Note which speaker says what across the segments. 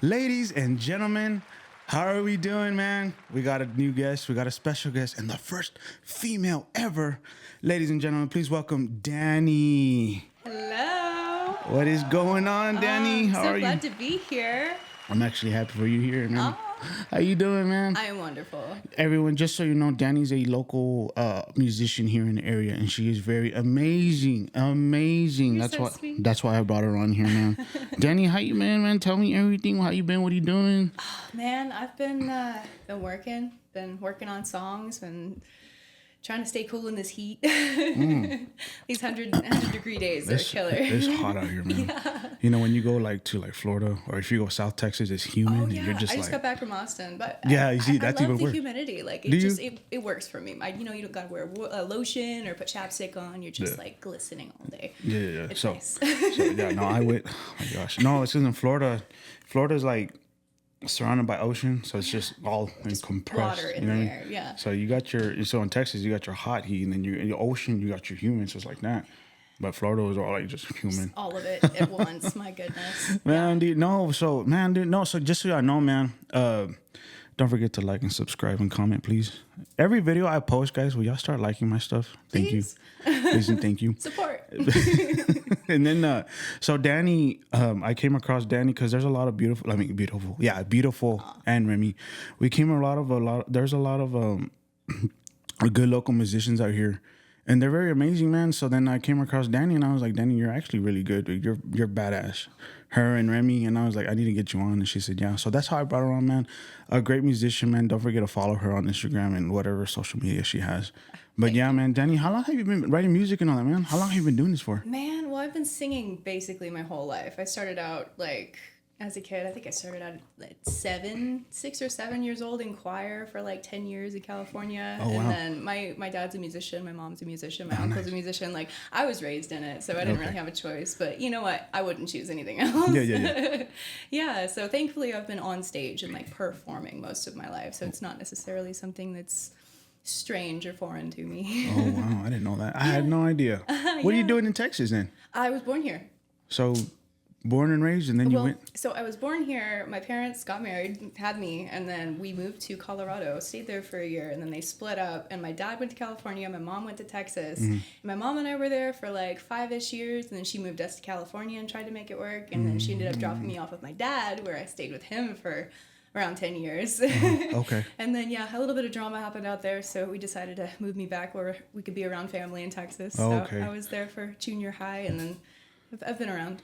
Speaker 1: Ladies and gentlemen, how are we doing, man? We got a new guest, we got a special guest, and the first female ever. Ladies and gentlemen, please welcome Dani.
Speaker 2: Hello.
Speaker 1: What is going on, Dani? How
Speaker 2: so
Speaker 1: are
Speaker 2: glad
Speaker 1: you?
Speaker 2: to be here.
Speaker 1: I'm actually happy for you here, man.
Speaker 2: Oh,
Speaker 1: How you doing, man?
Speaker 2: I am wonderful.
Speaker 1: Everyone, just so you know, Dani's a local musician here in the area, and she is very amazing. Amazing.
Speaker 2: You're
Speaker 1: that's
Speaker 2: so
Speaker 1: why.
Speaker 2: sweet.
Speaker 1: That's why I brought her on here, man. Dani, how you been, man? Tell me everything. How you been? What are you doing?
Speaker 2: Man, I've been working on songs, and trying to stay cool in this heat. These 100-degree days are killer.
Speaker 1: It's hot out here, man. Yeah. You know, when you go like to Florida, or if you go South Texas, it's humid.
Speaker 2: Oh
Speaker 1: And
Speaker 2: yeah,
Speaker 1: you're just
Speaker 2: I just
Speaker 1: like,
Speaker 2: got back from Austin, but
Speaker 1: yeah, you see, that's
Speaker 2: I love
Speaker 1: even
Speaker 2: the
Speaker 1: worse.
Speaker 2: humidity. Like
Speaker 1: Do you?
Speaker 2: it works for me. You don't gotta wear lotion or put chapstick on. You're just like glistening all day.
Speaker 1: Yeah.
Speaker 2: It's
Speaker 1: So,
Speaker 2: nice.
Speaker 1: yeah, no, I went. Oh my gosh, no, it's in Florida. Florida's like surrounded by ocean, so it's just all compressed.
Speaker 2: Water in
Speaker 1: you know
Speaker 2: the
Speaker 1: what I
Speaker 2: air,
Speaker 1: mean?
Speaker 2: yeah.
Speaker 1: So you got so in Texas you got your hot heat, and then in the ocean you got your humid, so it's like that. But Florida was all like just humid.
Speaker 2: All of it at once. My goodness.
Speaker 1: Man, dude, no. So, man, dude, no. So, just so y'all know, man, don't forget to like and subscribe and comment, please. Every video I post, guys, will y'all start liking my stuff? Thank
Speaker 2: Please.
Speaker 1: you. Please and thank you.
Speaker 2: Support.
Speaker 1: And then, so Dani, I came across Dani because there's a lot of beautiful, and Remy. We came there's a lot of good local musicians out here. And they're very amazing, man. So then I came across Dani, and I was like, Dani, you're actually really good. Dude. You're badass. Her and Remy, and I was like, I need to get you on. And she said, yeah. So that's how I brought her on, man. A great musician, man. Don't forget to follow her on Instagram and whatever social media she has. But yeah, man, Dani, how long have you been writing music and all that, man? How long have you been doing this for?
Speaker 2: Man, well, I've been singing basically my whole life. I started out as a kid. I think I started out at 6 or 7 years old in choir for 10 years in California.
Speaker 1: Oh, wow.
Speaker 2: And then my dad's a musician, my mom's a musician, my uncle's a musician. I was raised in it, so I didn't really have a choice. But you know what? I wouldn't choose anything else.
Speaker 1: Yeah.
Speaker 2: Yeah, so thankfully I've been on stage and performing most of my life. So it's not necessarily something that's strange or foreign to me.
Speaker 1: Oh, wow. I didn't know that. I had no idea. What are you doing in Texas then?
Speaker 2: I was born here.
Speaker 1: So, born and raised, and then you went?
Speaker 2: So I was born here. My parents got married, had me, and then we moved to Colorado, stayed there for a year, and then they split up. And my dad went to California, my mom went to Texas. Mm-hmm. My mom and I were there for 5-ish years, and then she moved us to California and tried to make it work. And then she ended up dropping me off with my dad, where I stayed with him for around 10 years.
Speaker 1: Okay.
Speaker 2: And then, a little bit of drama happened out there, so we decided to move me back where we could be around family in Texas. So I was there for junior high, and then I've been around.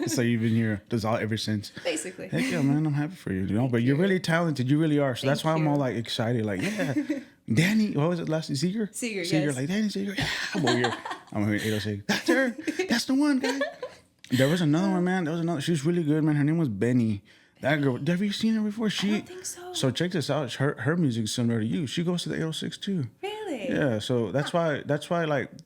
Speaker 1: So you've been here ever since.
Speaker 2: Basically.
Speaker 1: Heck yeah, man! I'm happy for you. But you're really talented. You really are. So that's why I'm all excited. Yeah, Dani. What was it last? Seager.
Speaker 2: Seager.
Speaker 1: Yes. Dani Seager. Yeah. I'm here. 806. That's her. That's the one, guy. There was another one, man. There was another. She was really good, man. Her name was Benny. That girl. Have you seen her before?
Speaker 2: I don't think so.
Speaker 1: So check this out. Her music's similar to you. She goes to the 806 too.
Speaker 2: Really?
Speaker 1: Yeah. So that's why.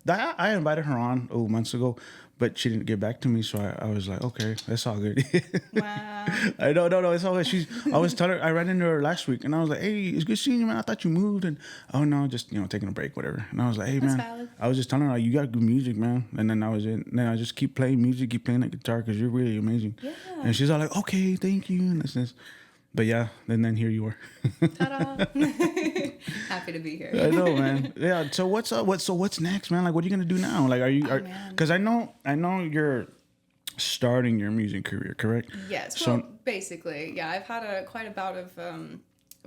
Speaker 1: I invited her on months ago. But she didn't get back to me, so I was like, okay, that's all good.
Speaker 2: Wow.
Speaker 1: No, it's all good. I was telling her, I ran into her last week, and I was like, hey, it's good seeing you, man. I thought you moved, and oh no, just taking a break, whatever. And I was like, hey,
Speaker 2: that's
Speaker 1: man,
Speaker 2: valid.
Speaker 1: I was just telling her, you got good music, man. And then then I just keep playing music, keep playing that guitar, because you're really amazing.
Speaker 2: Yeah.
Speaker 1: And she's all like, okay, thank you, and this. But yeah, and then here you are.
Speaker 2: Ta-da. Happy to be here.
Speaker 1: I know, man. Yeah. So what's up? What's next, man? What are you gonna do now? Because I know you're starting your music career, correct?
Speaker 2: Yes.
Speaker 1: So
Speaker 2: basically, yeah. I've had quite a bout of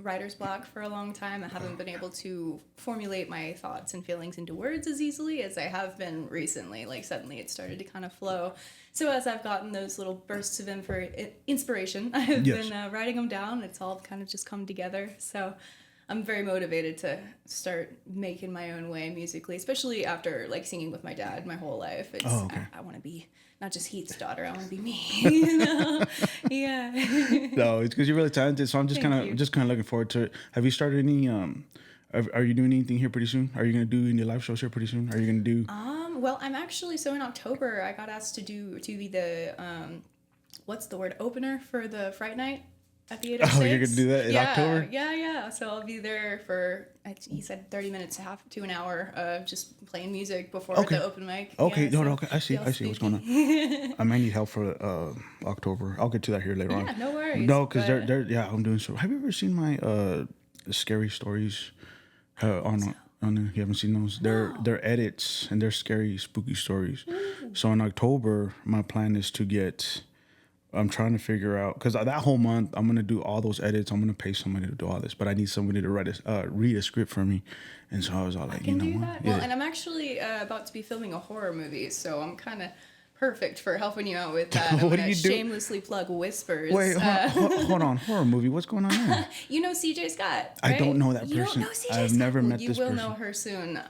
Speaker 2: writer's block for a long time. I haven't been able to formulate my thoughts and feelings into words as easily as I have been recently. Suddenly it started to kind of flow. So as I've gotten those little bursts of inspiration, I've been writing them down. It's all kind of just come together. So I'm very motivated to start making my own way musically, especially after singing with my dad my whole life. I want to be not just Heath's daughter. I want to be me. Yeah.
Speaker 1: No, it's because you're really talented. So I'm just kind of looking forward to it. Have you started any? Are you doing anything here pretty soon? Are you gonna do any live shows here pretty soon? Are you gonna do?
Speaker 2: Well, I'm actually in October I got asked to be the what's the word, opener for the Fright Night at the 806.
Speaker 1: Oh, you're gonna do that in October?
Speaker 2: Yeah. So I'll be there for, he said 30 minutes to an hour of just playing music before the open mic.
Speaker 1: Okay,
Speaker 2: yeah,
Speaker 1: okay. I see what's going on. I might need help for October. I'll get to that here later on.
Speaker 2: Yeah, no worries.
Speaker 1: No, because they're I'm doing so. Have you ever seen my scary stories on you haven't seen those? They're edits and they're scary, spooky stories. Ooh. So in October, my plan is to get. I'm trying to figure out because that whole month I'm gonna do all those edits. I'm gonna pay somebody to do all this, but I need somebody to read a script for me. And so I was all like,
Speaker 2: you know what? Well, and I'm actually about to be filming a horror movie, so I'm kind of perfect for helping you out with that.
Speaker 1: What do you do?
Speaker 2: Shamelessly plug Whispers.
Speaker 1: Wait, hold on, horror movie. What's going on there?
Speaker 2: You know CJ Scott, right?
Speaker 1: I don't know that person.
Speaker 2: You don't know CJ
Speaker 1: I've
Speaker 2: Scott?
Speaker 1: never met this person.
Speaker 2: You will know her soon.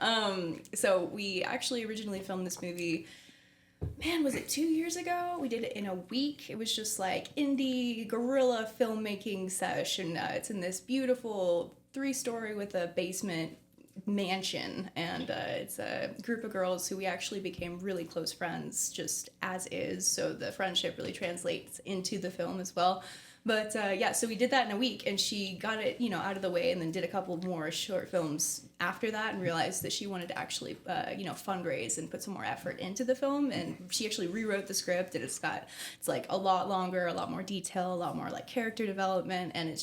Speaker 2: So we actually originally filmed this movie. Man, was it 2 years ago? We did it in a week. It was just like indie guerrilla filmmaking sesh, and it's in this beautiful 3-story with a basement mansion, and it's a group of girls who we actually became really close friends just as is, so the friendship really translates into the film as well. But so we did that in a week, and she got it, out of the way, and then did a couple more short films after that, and realized that she wanted to actually, fundraise and put some more effort into the film. And she actually rewrote the script, and it's like a lot longer, a lot more detail, a lot more like character development, and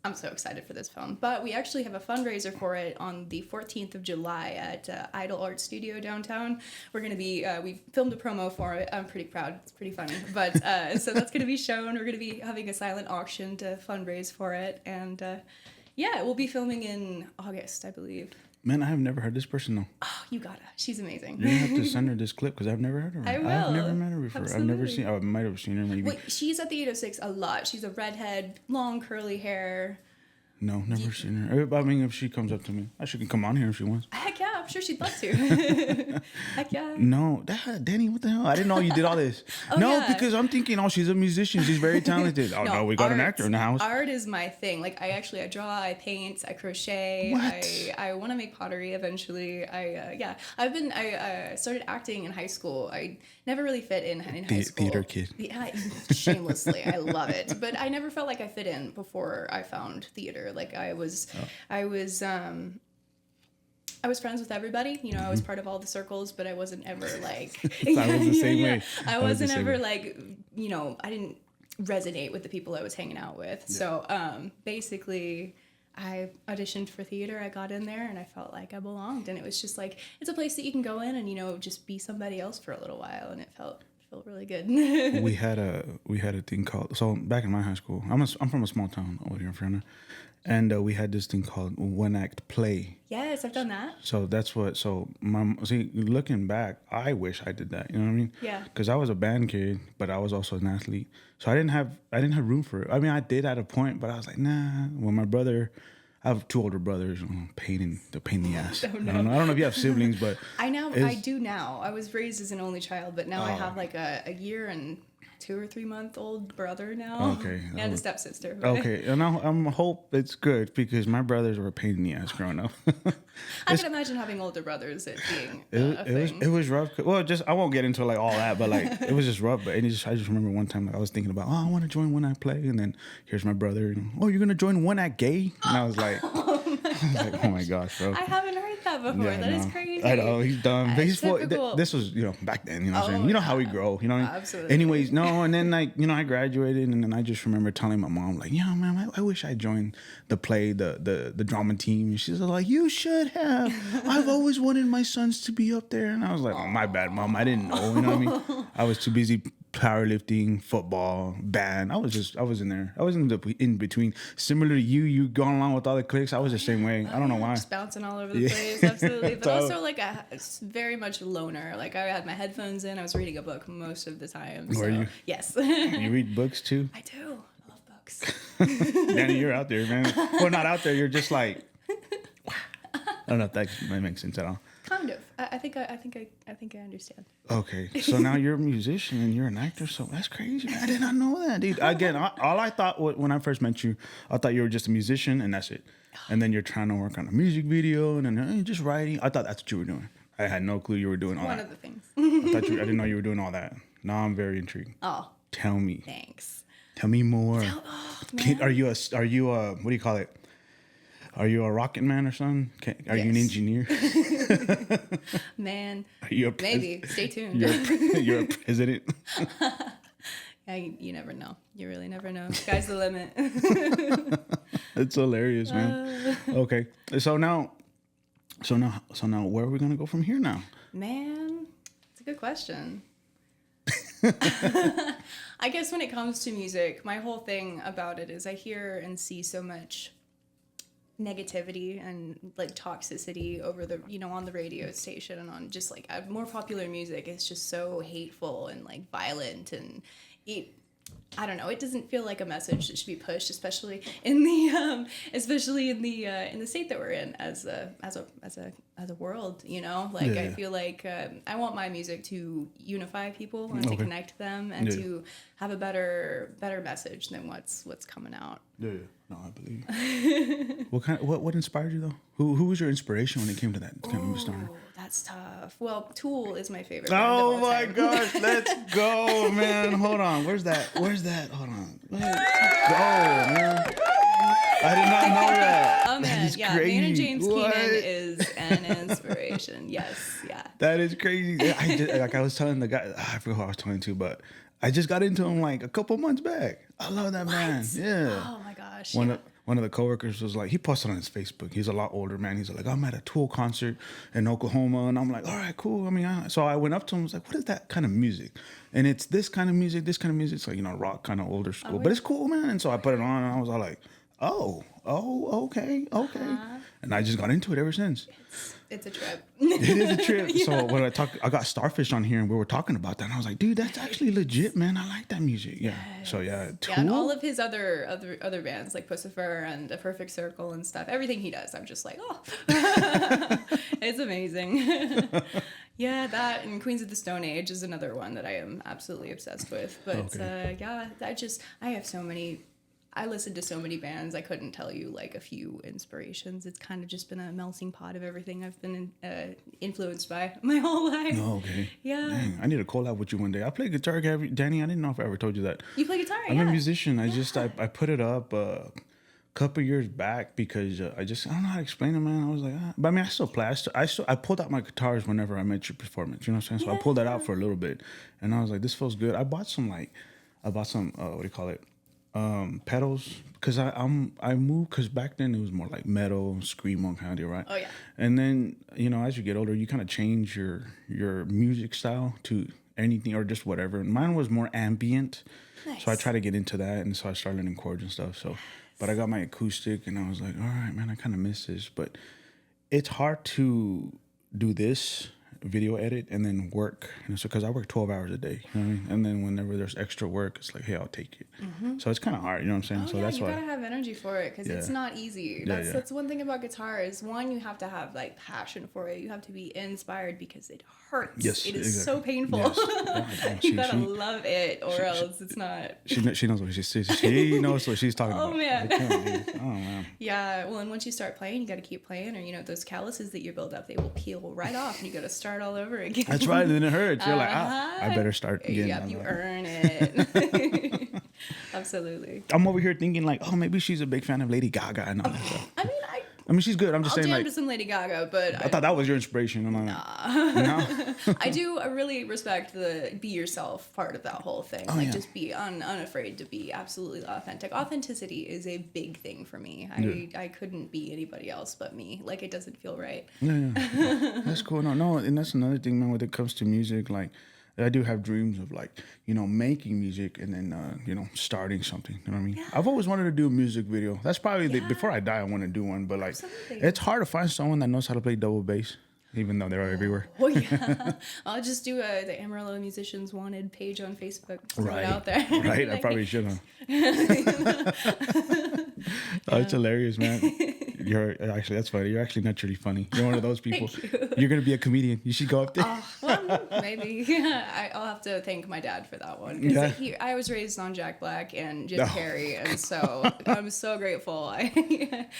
Speaker 2: I'm so excited for this film. But we actually have a fundraiser for it on the 14th of July at Idol Art Studio downtown. We're going to be, we filmed a promo for it. I'm pretty proud. It's pretty funny. But so that's going to be shown. We're going to be having a silent auction to fundraise for it. And we'll be filming in August, I believe.
Speaker 1: Man, I have never heard this person though.
Speaker 2: Oh, you gotta. She's amazing.
Speaker 1: You have to send her this clip because I've never heard her.
Speaker 2: I will.
Speaker 1: I've never met her before.
Speaker 2: Absolutely.
Speaker 1: I've never seen. I might have seen her maybe.
Speaker 2: Wait, she's at the 806 a lot. She's a redhead, long curly hair.
Speaker 1: No, never seen her. I mean, if she comes up to me, she can come on here if she wants.
Speaker 2: Heck yeah, I'm sure she'd love to. Heck yeah.
Speaker 1: No, Danny, what the hell? I didn't know you did all this. Because I'm thinking, she's a musician. She's very talented. Oh, no, we got an actor in the house.
Speaker 2: Art is my thing. Like, I draw, I paint, I crochet.
Speaker 1: What?
Speaker 2: I want to make pottery eventually. I started acting in high school. I never really fit in high school.
Speaker 1: Theater kid.
Speaker 2: Yeah, shamelessly. I love it. But I never felt like I fit in before I found theater. Like, I was friends with everybody, I was part of all the circles, but I wasn't ever like...
Speaker 1: I was the same way.
Speaker 2: I wasn't ever like, I didn't resonate with the people I was hanging out with. Yeah. So basically, I auditioned for theater, I got in there, and I felt like I belonged. And it was just like, it's a place that you can go in and, just be somebody else for a little while, and it felt really good.
Speaker 1: we had a thing called, so back in my high school, I'm from a small town over here in Fresno. And we had this thing called one act play.
Speaker 2: Yes, I've done that.
Speaker 1: So that's what. So looking back, I wish I did that. You know what I mean?
Speaker 2: Yeah.
Speaker 1: Because I was a band kid, but I was also an athlete. So I didn't have room for it. I mean, I did at a point, but I was like, nah. When my brother, I have 2 older brothers. Pain in the ass.
Speaker 2: Oh, no.
Speaker 1: I don't know if you have siblings, but
Speaker 2: I do now. I was raised as an only child, but now I have like a year and 2 or 3 month old brother now.
Speaker 1: Okay.
Speaker 2: And a stepsister.
Speaker 1: Okay. And I hope it's good because my brothers were a pain in the ass growing up.
Speaker 2: I can imagine having older brothers, it being a thing.
Speaker 1: It was rough. Well, I won't get into like all that, but like it was just rough. But I just remember one time like I was thinking about, I want to join One Act Play, and then here's my brother. And, you're gonna join One Act Gay? And I was like, oh my gosh, bro.
Speaker 2: I haven't heard that before.
Speaker 1: Yeah,
Speaker 2: that is crazy.
Speaker 1: I know he's dumb. But this was back then. You know what I'm saying? You know how we grow. You know what I mean?
Speaker 2: Absolutely.
Speaker 1: Anyways, no, and then like I graduated, and then I just remember telling my mom like, yeah, man, I wish I joined the play, the drama team. And she's like, you should have. I've always wanted my sons to be up there. And I was like, oh, my bad, Mom. I didn't know. You know what I mean? I was too busy powerlifting, football, band. I was in there. I was in between. Similar to you going along with all the cliques. I was the same way. I don't know why.
Speaker 2: Just bouncing all over the place, absolutely. But also like very much a loner. Like I had my headphones in. I was reading a book most of the time.
Speaker 1: Were you?
Speaker 2: Yes.
Speaker 1: You read books too?
Speaker 2: I do. I love books.
Speaker 1: Danny, you're out there, man. Well, not out there. You're just like. I don't know if that makes sense at all.
Speaker 2: Kind of. I think I understand.
Speaker 1: Okay, so now you're a musician and you're an actor, so that's crazy. I did not know that, dude. Again, all I thought when I first met you, I thought you were just a musician and that's it. And then you're trying to work on a music video and then just writing. I thought that's what you were doing. I had no clue you were doing all that.
Speaker 2: One of the things.
Speaker 1: I didn't know you were doing all that. Now I'm very intrigued.
Speaker 2: Oh.
Speaker 1: Tell me.
Speaker 2: Thanks.
Speaker 1: Tell me more.
Speaker 2: man.
Speaker 1: Are you a what do you call it? Are you a rocket man or something? Are you an
Speaker 2: Yes.
Speaker 1: engineer?
Speaker 2: Man,
Speaker 1: Are you a
Speaker 2: maybe. Stay tuned.
Speaker 1: you're a president?
Speaker 2: Yeah, you never know. You really never know. Sky's the limit.
Speaker 1: It's hilarious, man. Okay, so now, where are we gonna go from here now?
Speaker 2: Man, it's a good question. I guess when it comes to music, my whole thing about it is I hear and see so much negativity and like toxicity over the on the radio station and on just like more popular music. It's just so hateful and like violent, and I don't know, it doesn't feel like a message that should be pushed, especially in the state that we're in as a world, like I feel like I want my music to unify people and to connect them and to have a better message than what's coming out.
Speaker 1: Yeah, no, I believe. What inspired you though? Who was your inspiration when it came to that kind of genre?
Speaker 2: That's tough. Well, Tool is my favorite.
Speaker 1: Oh my gosh, let's go, man. Hold on. Where's that? Hold on. Let's go, man. I did not know that.
Speaker 2: Oh man, yeah.
Speaker 1: Crazy.
Speaker 2: Maynard James
Speaker 1: What?
Speaker 2: Keenan is an inspiration. Yes, yeah.
Speaker 1: That is crazy. I was telling the guy, I forgot who I was talking to, but I just got into him like a couple months back. I love that man. Yeah.
Speaker 2: Oh my gosh.
Speaker 1: One of the coworkers was like, he posted on his Facebook. He's a lot older, man. He's like, I'm at a Tool concert in Oklahoma. And I'm like, all right, cool. I mean, so I went up to him and was like, what is that kind of music? And it's this kind of music. It's like, rock, kind of older school. But it's cool, man. And so I put it on and I was all like, oh, okay. And I just got into it ever since.
Speaker 2: It's a trip.
Speaker 1: It is a trip. Yeah. So when I got Starfish on here and we were talking about that, and I was like, dude, that's actually legit, man. I like that music. Yeah. Yes. So yeah, Tool.
Speaker 2: Yeah, and all of his other bands like Pussifer and A Perfect Circle and stuff. Everything he does, I'm just like, oh, it's amazing. Yeah, that and Queens of the Stone Age is another one that I am absolutely obsessed with. But I have so many. I listened to so many bands, I couldn't tell you like a few inspirations. It's kind of just been a melting pot of everything I've been influenced by my whole life.
Speaker 1: Oh, okay.
Speaker 2: Yeah.
Speaker 1: Dang, I need to collab with you one day. I play guitar, Danny. I didn't know if I ever told you that.
Speaker 2: You play guitar?
Speaker 1: I'm a musician. I put it up a couple years back because I don't know how to explain it, man. I was like, but I mean, I still play. I pulled out my guitars whenever I met your performance. You know what I'm saying? So I pulled that out for a little bit, and I was like, this feels good. I bought some what do you call it? Pedals, because I moved, because back then it was more like metal, screamo kind of deal, right?
Speaker 2: Oh yeah.
Speaker 1: And then as you get older, you kind of change your music style to anything or just whatever. And mine was more ambient, so I try to get into that, and so I started learning chords and stuff. So, but I got my acoustic, and I was like, all right, man, I kind of miss this, but it's hard to do this video edit and then work, so because I work 12 hours a day, you know what I mean? And then whenever there's extra work, it's like, hey, I'll take it. So it's kind of hard, you know what I'm saying? So that's
Speaker 2: you
Speaker 1: why
Speaker 2: gotta have energy for it, because it's not easy. That's one thing about guitar is, one, you have to have like passion for it. You have to be inspired because it hurts.
Speaker 1: Yes,
Speaker 2: it is so painful. Yes. You gotta love it, or else it's not.
Speaker 1: She knows what she says. She knows what she's talking about.
Speaker 2: Man.
Speaker 1: Oh man.
Speaker 2: Yeah, well, and once you start playing, you got to keep playing, or those calluses that you build up, they will peel right off, and you got to start all over again.
Speaker 1: That's right, and then it hurts. You're like, I better start again.
Speaker 2: Yep, you earn it. Absolutely.
Speaker 1: I'm over here thinking like, oh, maybe she's a big fan of Lady Gaga and all that stuff. I mean, she's good. I'm just saying,
Speaker 2: I'll jam
Speaker 1: like,
Speaker 2: to some Lady Gaga, but
Speaker 1: I thought that was your inspiration. I'm like, no.
Speaker 2: I do really respect the be yourself part of that whole thing. Just be unafraid to be absolutely authentic. Authenticity is a big thing for me. I couldn't be anybody else but me. Like, it doesn't feel right.
Speaker 1: Yeah. That's cool. No, and that's another thing, man, when it comes to music, like, I do have dreams of like, making music and then, starting something. You know what I mean? Yeah. I've always wanted to do a music video. That's probably before I die, I want to do one. But like, it's hard to find someone that knows how to play double bass, even though they're everywhere.
Speaker 2: Oh yeah, I'll just do the Amarillo Musicians Wanted page on Facebook. Throw it out there.
Speaker 1: Right, I probably should have. Oh, it's hilarious, man. That's funny. You're actually naturally funny. You're one of those people. You're gonna be a comedian. You should go up there.
Speaker 2: Well, maybe. I'll have to thank my dad for that one, because I was raised on Jack Black and Jim Carrey, and so I'm so grateful.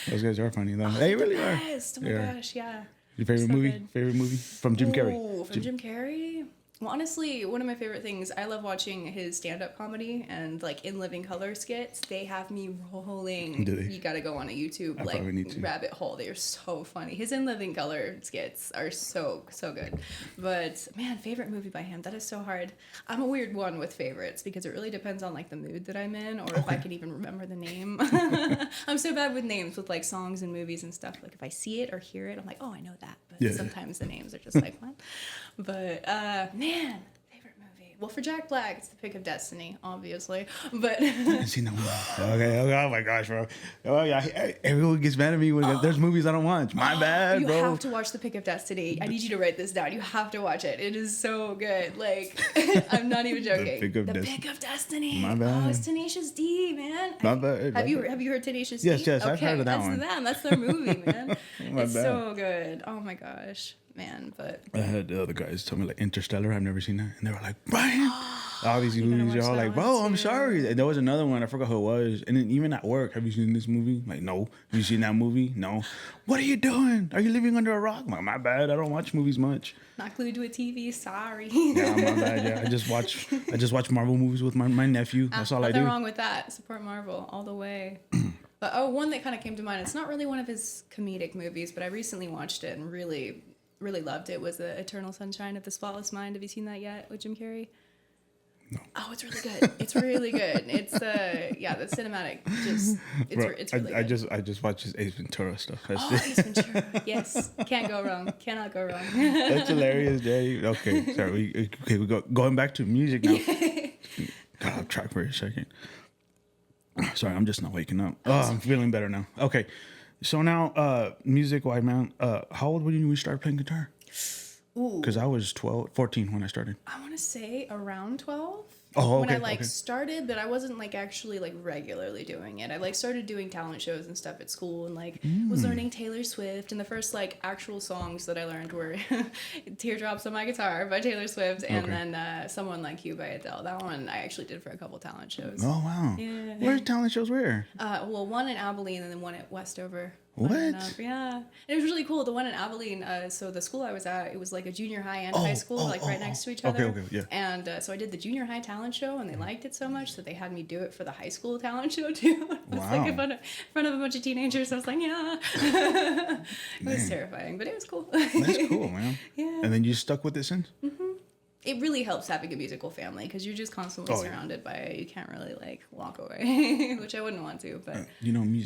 Speaker 1: Those guys are funny though. They really are.
Speaker 2: Oh my gosh, yeah.
Speaker 1: Your favorite movie? Favorite movie from Jim Carrey?
Speaker 2: From Jim Carrey? Well, honestly, one of my favorite things, I love watching his stand-up comedy and like in living color skits. They have me rolling.
Speaker 1: Do they?
Speaker 2: You got to go on a YouTube
Speaker 1: I probably need to.
Speaker 2: rabbit hole. They are so funny. His in living color skits are so good. But man, favorite movie by him, that is so hard. I'm a weird one with favorites because it really depends on like the mood that I'm in or if I can even remember the name. I'm so bad with names with like songs and movies and stuff. Like if I see it or hear it, I'm like, "Oh, I know that." But sometimes the names are just like, "What?" But man, favorite movie. Well, for Jack Black, it's The Pick of Destiny, obviously. But
Speaker 1: I haven't seen that one. Okay. Oh my gosh, bro. Oh yeah. Everyone gets mad at me when there's movies I don't watch. My bad, bro.
Speaker 2: You have to watch The Pick of Destiny. I need you to write this down. You have to watch it. It is so good. Like, I'm not even joking. The Pick of Destiny.
Speaker 1: My bad.
Speaker 2: Oh, it's Tenacious D, man.
Speaker 1: My bad.
Speaker 2: Have you heard Tenacious D?
Speaker 1: Yes, okay, I've heard of that one.
Speaker 2: That's their movie, man. It's
Speaker 1: bad.
Speaker 2: so good. Oh my gosh, man. But
Speaker 1: I had the other guys tell me like Interstellar. I've never seen that, and they were like, Brian. All these movies, you're all like, bro, I'm sorry. And there was another one, I forgot who it was. And then even at work, have you seen this movie? Like, no. Have you seen that movie? No. What are you doing? Are you living under a rock? I'm like, my bad. I don't watch movies much.
Speaker 2: Not glued to a TV. Sorry.
Speaker 1: Yeah, my bad. Yeah, I just watch Marvel movies with my nephew. That's all I do.
Speaker 2: Nothing wrong with that. Support Marvel all the way. But one that kind of came to mind. It's not really one of his comedic movies, but I recently watched it and really loved it. Was the Eternal Sunshine of the Spotless Mind. Have you seen that yet with Jim Carrey?
Speaker 1: No.
Speaker 2: Oh, it's really good. It's really good. It's the cinematic. It's really good.
Speaker 1: I just watch his Ace Ventura stuff.
Speaker 2: Ace Ventura. Yes, can't go wrong. Cannot go wrong.
Speaker 1: That's hilarious, Daddy. Okay, sorry. We go going back to music now. Got off track for a second. Sorry, I'm just not waking up. Oh, I'm feeling better now. Okay, so now music wise, man. How old were you when you started playing guitar? Because I was 14 when I started.
Speaker 2: I want to say around 12.
Speaker 1: Oh, okay.
Speaker 2: When I started, but I wasn't actually regularly doing it. I started doing talent shows and stuff at school and was learning Taylor Swift. And the first actual songs that I learned were Teardrops on My Guitar by Taylor Swift and then Someone Like You by Adele. That one I actually did for a couple talent shows.
Speaker 1: Oh, wow.
Speaker 2: Yeah.
Speaker 1: Where's talent shows where?
Speaker 2: Well, one in Abilene and then one at Westover.
Speaker 1: What?
Speaker 2: Yeah. And it was really cool. The one in Abilene, so the school I was at, it was a junior high and high school, right next to each other.
Speaker 1: Okay, yeah.
Speaker 2: And so I did the junior high talent show, and they liked it so much that they had me do it for the high school talent show, too. It was in front of a bunch of teenagers. I was like, yeah. It was terrifying, but it was cool.
Speaker 1: That's cool, man.
Speaker 2: Yeah.
Speaker 1: And then you stuck with it since?
Speaker 2: Mm-hmm. It really helps having a musical family because you're just constantly surrounded by it. You can't really walk away, which I wouldn't want to. But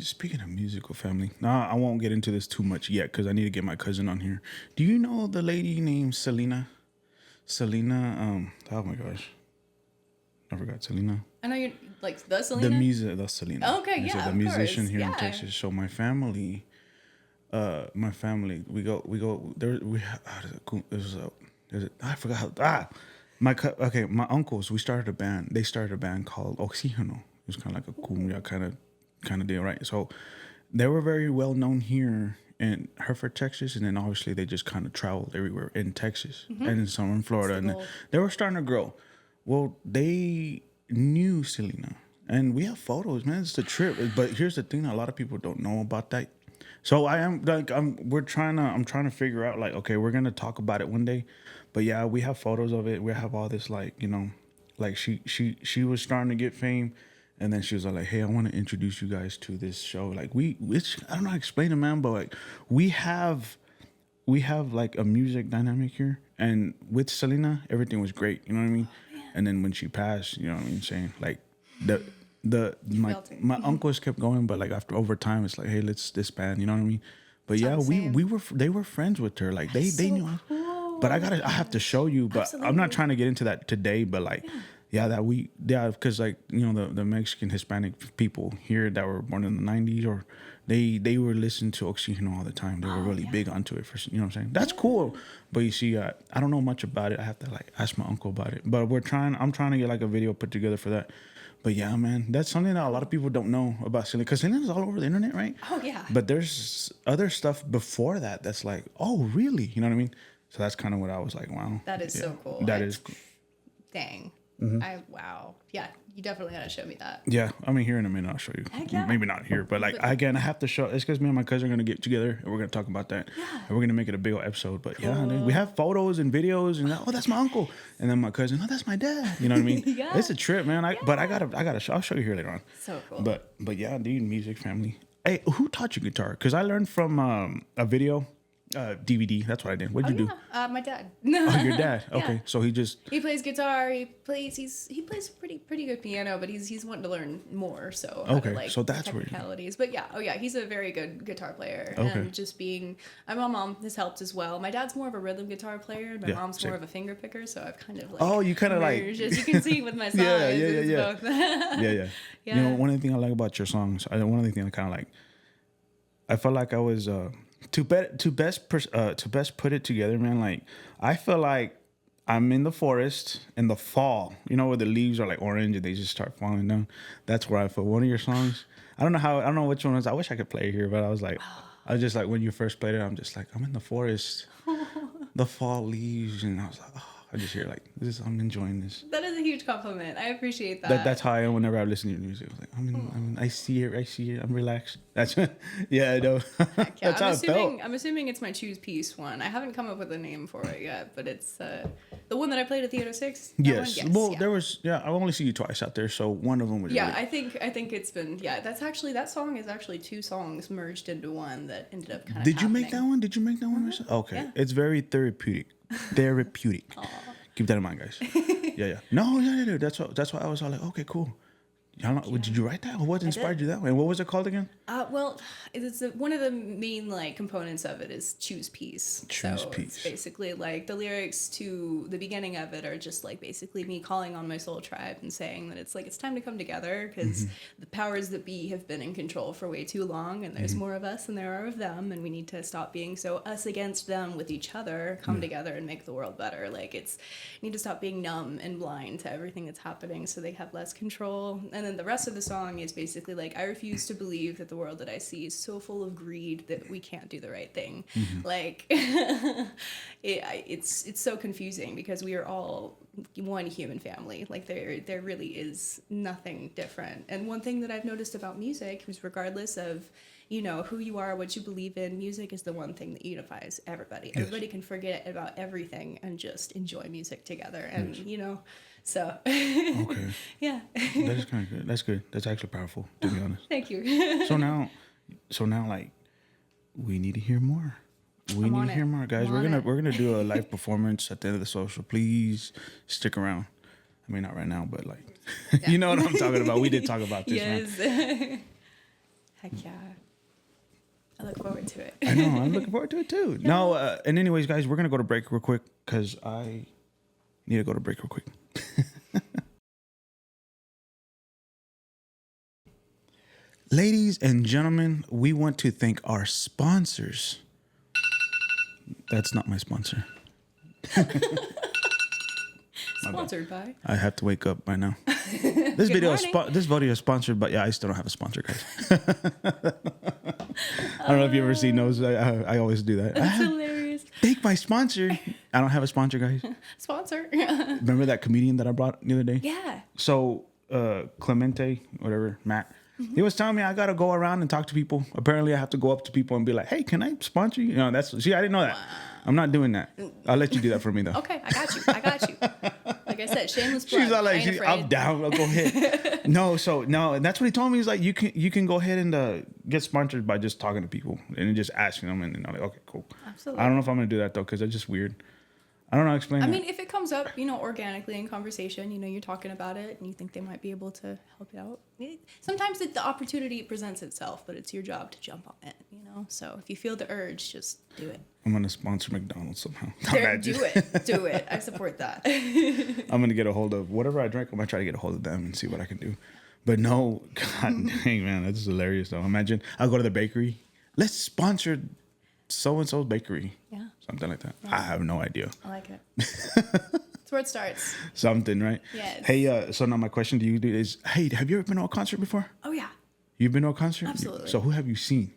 Speaker 1: speaking of musical family, I won't get into this too much yet because I need to get my cousin on here. Do you know the lady named Selena? Selena, oh my gosh, I forgot Selena.
Speaker 2: I know you're the Selena.
Speaker 1: The Selena.
Speaker 2: Oh, okay,
Speaker 1: yeah, so the musician here in Texas. So my family, we go there. I forgot how. My uncles. We started a band. They started a band called Oxígeno. It was kind of like a cumbia kind of deal, right? So they were very well known here in Hereford, Texas, and then obviously they just kind of traveled everywhere in Texas and some in Florida, and they were starting to grow. Well, they knew Selena, and we have photos, man. It's a trip. But here's the thing: a lot of people don't know about that. So I'm trying to figure out okay, we're gonna talk about it one day. But yeah, we have photos of it. We have all this she was starting to get fame, and then she was like, hey, I want to introduce you guys to this show. I don't know how to explain it, man, but we have a music dynamic here, and with Selena, everything was great. You know what I mean? And then when she passed, you know what I mean, saying my uncles kept going, but after over time, it's hey, let's disband. You know what I mean? But yeah, they were friends with her. They knew. Cool. But I have to show you. But absolutely. I'm not trying to get into that today. But because the Mexican Hispanic people here that were born in the 90s or they were listening to Oxígeno all the time. They were really big onto it. You know what I'm saying? That's cool. But you see, I don't know much about it. I have to ask my uncle about it. But I'm trying to get a video put together for that. But yeah, man, that's something that a lot of people don't know about Selena. Because Selena's all over the internet, right?
Speaker 2: Oh, yeah.
Speaker 1: But there's other stuff before that that's oh, really? You know what I mean? So that's kind of what I was wow.
Speaker 2: That is so cool.
Speaker 1: That is.
Speaker 2: Dang. Wow. Yeah, you definitely gotta show me that.
Speaker 1: Yeah, I mean, here in a minute, I'll show you.
Speaker 2: Heck yeah.
Speaker 1: Maybe not here, but like, again, I have to show. It's because me and my cousin are going to get together and we're going to talk about that.
Speaker 2: Yeah.
Speaker 1: And we're going to make it a big old episode. But yeah,
Speaker 2: Cool.
Speaker 1: we have photos and videos and, oh, that's my uncle. And then my cousin, oh, that's my dad. You know what I mean?
Speaker 2: Yeah.
Speaker 1: It's a trip, man. But I gotta show. I'll show you here later on.
Speaker 2: So cool.
Speaker 1: But yeah, dude, music, family. Hey, who taught you guitar? Because I learned from a video. DVD. That's what I did. What did you do?
Speaker 2: My dad.
Speaker 1: Oh, your dad. Okay,
Speaker 2: Yeah.
Speaker 1: so he
Speaker 2: plays guitar. He plays pretty good piano, but he's wanting to learn more. So
Speaker 1: Okay, so that's where
Speaker 2: technicalities. But yeah, he's a very good guitar player.
Speaker 1: Okay.
Speaker 2: And just being, my mom has helped as well. My dad's more of a rhythm guitar player, and my mom's
Speaker 1: same.
Speaker 2: more of a finger picker. So I've kind of like
Speaker 1: you kind of like,
Speaker 2: merged, as you can see with my songs.
Speaker 1: Yeah.
Speaker 2: It's both.
Speaker 1: yeah. You know, one of the things I like about your songs, one of the things I kind of like, I felt like I was to best put it together, man. Like, I feel like I'm in the forest in the fall, you know, where the leaves are like orange and they just start falling down. That's where I feel. One of your songs, I don't know which one it was. I wish I could play it here, but I was just like, when you first played it, I'm just like, I'm in the forest, the fall leaves, and I was like, oh, I just hear like this. I'm enjoying this.
Speaker 2: That is a huge compliment. I appreciate that.
Speaker 1: That's how I am whenever I listen to your music. I was like, I see it. I'm relaxed. That's yeah, I know.
Speaker 2: Yeah,
Speaker 1: That's how it felt.
Speaker 2: I'm assuming it's my choose piece one. I haven't come up with a name for it yet, but it's the one that I played at the 806.
Speaker 1: Yes. Well, there was. Yeah, I only see you twice out there, so one of them was.
Speaker 2: Yeah,
Speaker 1: really...
Speaker 2: I think it's been. Yeah, that song is actually two songs merged into one that ended up kind of.
Speaker 1: Did you make that one? Yourself? Okay, yeah. It's very therapeutic. Therapeutic. Keep that in mind, guys. Yeah. No. That's why I was all like, okay, cool. Did you write that? What inspired you that way? What was it called again?
Speaker 2: Well, it's one of the main like components of it is choose peace. It's basically like the lyrics to the beginning of it are just like basically me calling on my soul tribe and saying that it's like it's time to come together because the powers that be have been in control for way too long, and there's more of us than there are of them, and we need to stop being so us against them with each other. Come together and make the world better. Like need to stop being numb and blind to everything that's happening, so they have less control. And then the rest of the song is basically like, I refuse to believe that the world that I see is so full of greed that we can't do the right thing. Like, it's so confusing because we are all one human family. Like there really is nothing different. And one thing that I've noticed about music is regardless of, you know, who you are, what you believe in, music is the one thing that unifies everybody. Yes. Everybody can forget about everything and just enjoy music together. And, you know, so.
Speaker 1: Okay.
Speaker 2: Yeah.
Speaker 1: That is kind of good. That's good. That's actually powerful, to be honest.
Speaker 2: Thank you.
Speaker 1: So now, like, we need to hear more. We need to hear more, guys. We're gonna do a live performance at the end of the social. Please stick around. I mean, not right now, but like, you know what I'm talking about. We did talk about this, man.
Speaker 2: Heck yeah. I look forward to it.
Speaker 1: I know. I'm looking forward to it too. Yeah. No, and anyways, guys, we're gonna go to break real quick because I need to go to break real quick. Ladies and gentlemen, we want to thank our sponsors. That's not my sponsor.
Speaker 2: Sponsored by.
Speaker 1: I have to wake up by now. This video is sponsored, but yeah, I still don't have a sponsor, guys. I don't know if you ever seen those. I always do that.
Speaker 2: That's hilarious.
Speaker 1: Thank my sponsor. I don't have a sponsor, guys.
Speaker 2: Sponsor.
Speaker 1: Remember that comedian that I brought the other day?
Speaker 2: Yeah.
Speaker 1: So Clemente, whatever, Matt. He was telling me I gotta go around and talk to people. Apparently, I have to go up to people and be like, "Hey, can I sponsor you?" I didn't know that. Wow. I'm not doing that. I'll let you do that for me, though. Okay,
Speaker 2: I got you. Like I said, shameless plug.
Speaker 1: She's all like, "I'm down. I'll go ahead." No, and that's what he told me. He's like, "You can go ahead and get sponsored by just talking to people and just asking them." And I'm like, "Okay, cool." Absolutely. I don't know if I'm gonna do that though, because it's just weird. I don't know how to explain that.
Speaker 2: I mean, if it comes up, organically in conversation, you're talking about it and you think they might be able to help you out. Sometimes the opportunity presents itself, but it's your job to jump on it, So if you feel the urge, just do it.
Speaker 1: I'm going to sponsor McDonald's somehow.
Speaker 2: Do it. I support that.
Speaker 1: I'm going to get a hold of whatever I drink. I'm going to try to get a hold of them and see what I can do. But no, God dang, man, that's hilarious though. Imagine I'll go to the bakery. Let's sponsor so-and-so's bakery. Yeah. Something like that. Yeah. I have no idea.
Speaker 2: I like it. That's where it starts.
Speaker 1: Something, right?
Speaker 2: Yes.
Speaker 1: Hey, so now my question to you is, hey, have you ever been to a concert before?
Speaker 2: Oh, yeah.
Speaker 1: You've been to a concert?
Speaker 2: Absolutely.
Speaker 1: So who have you seen?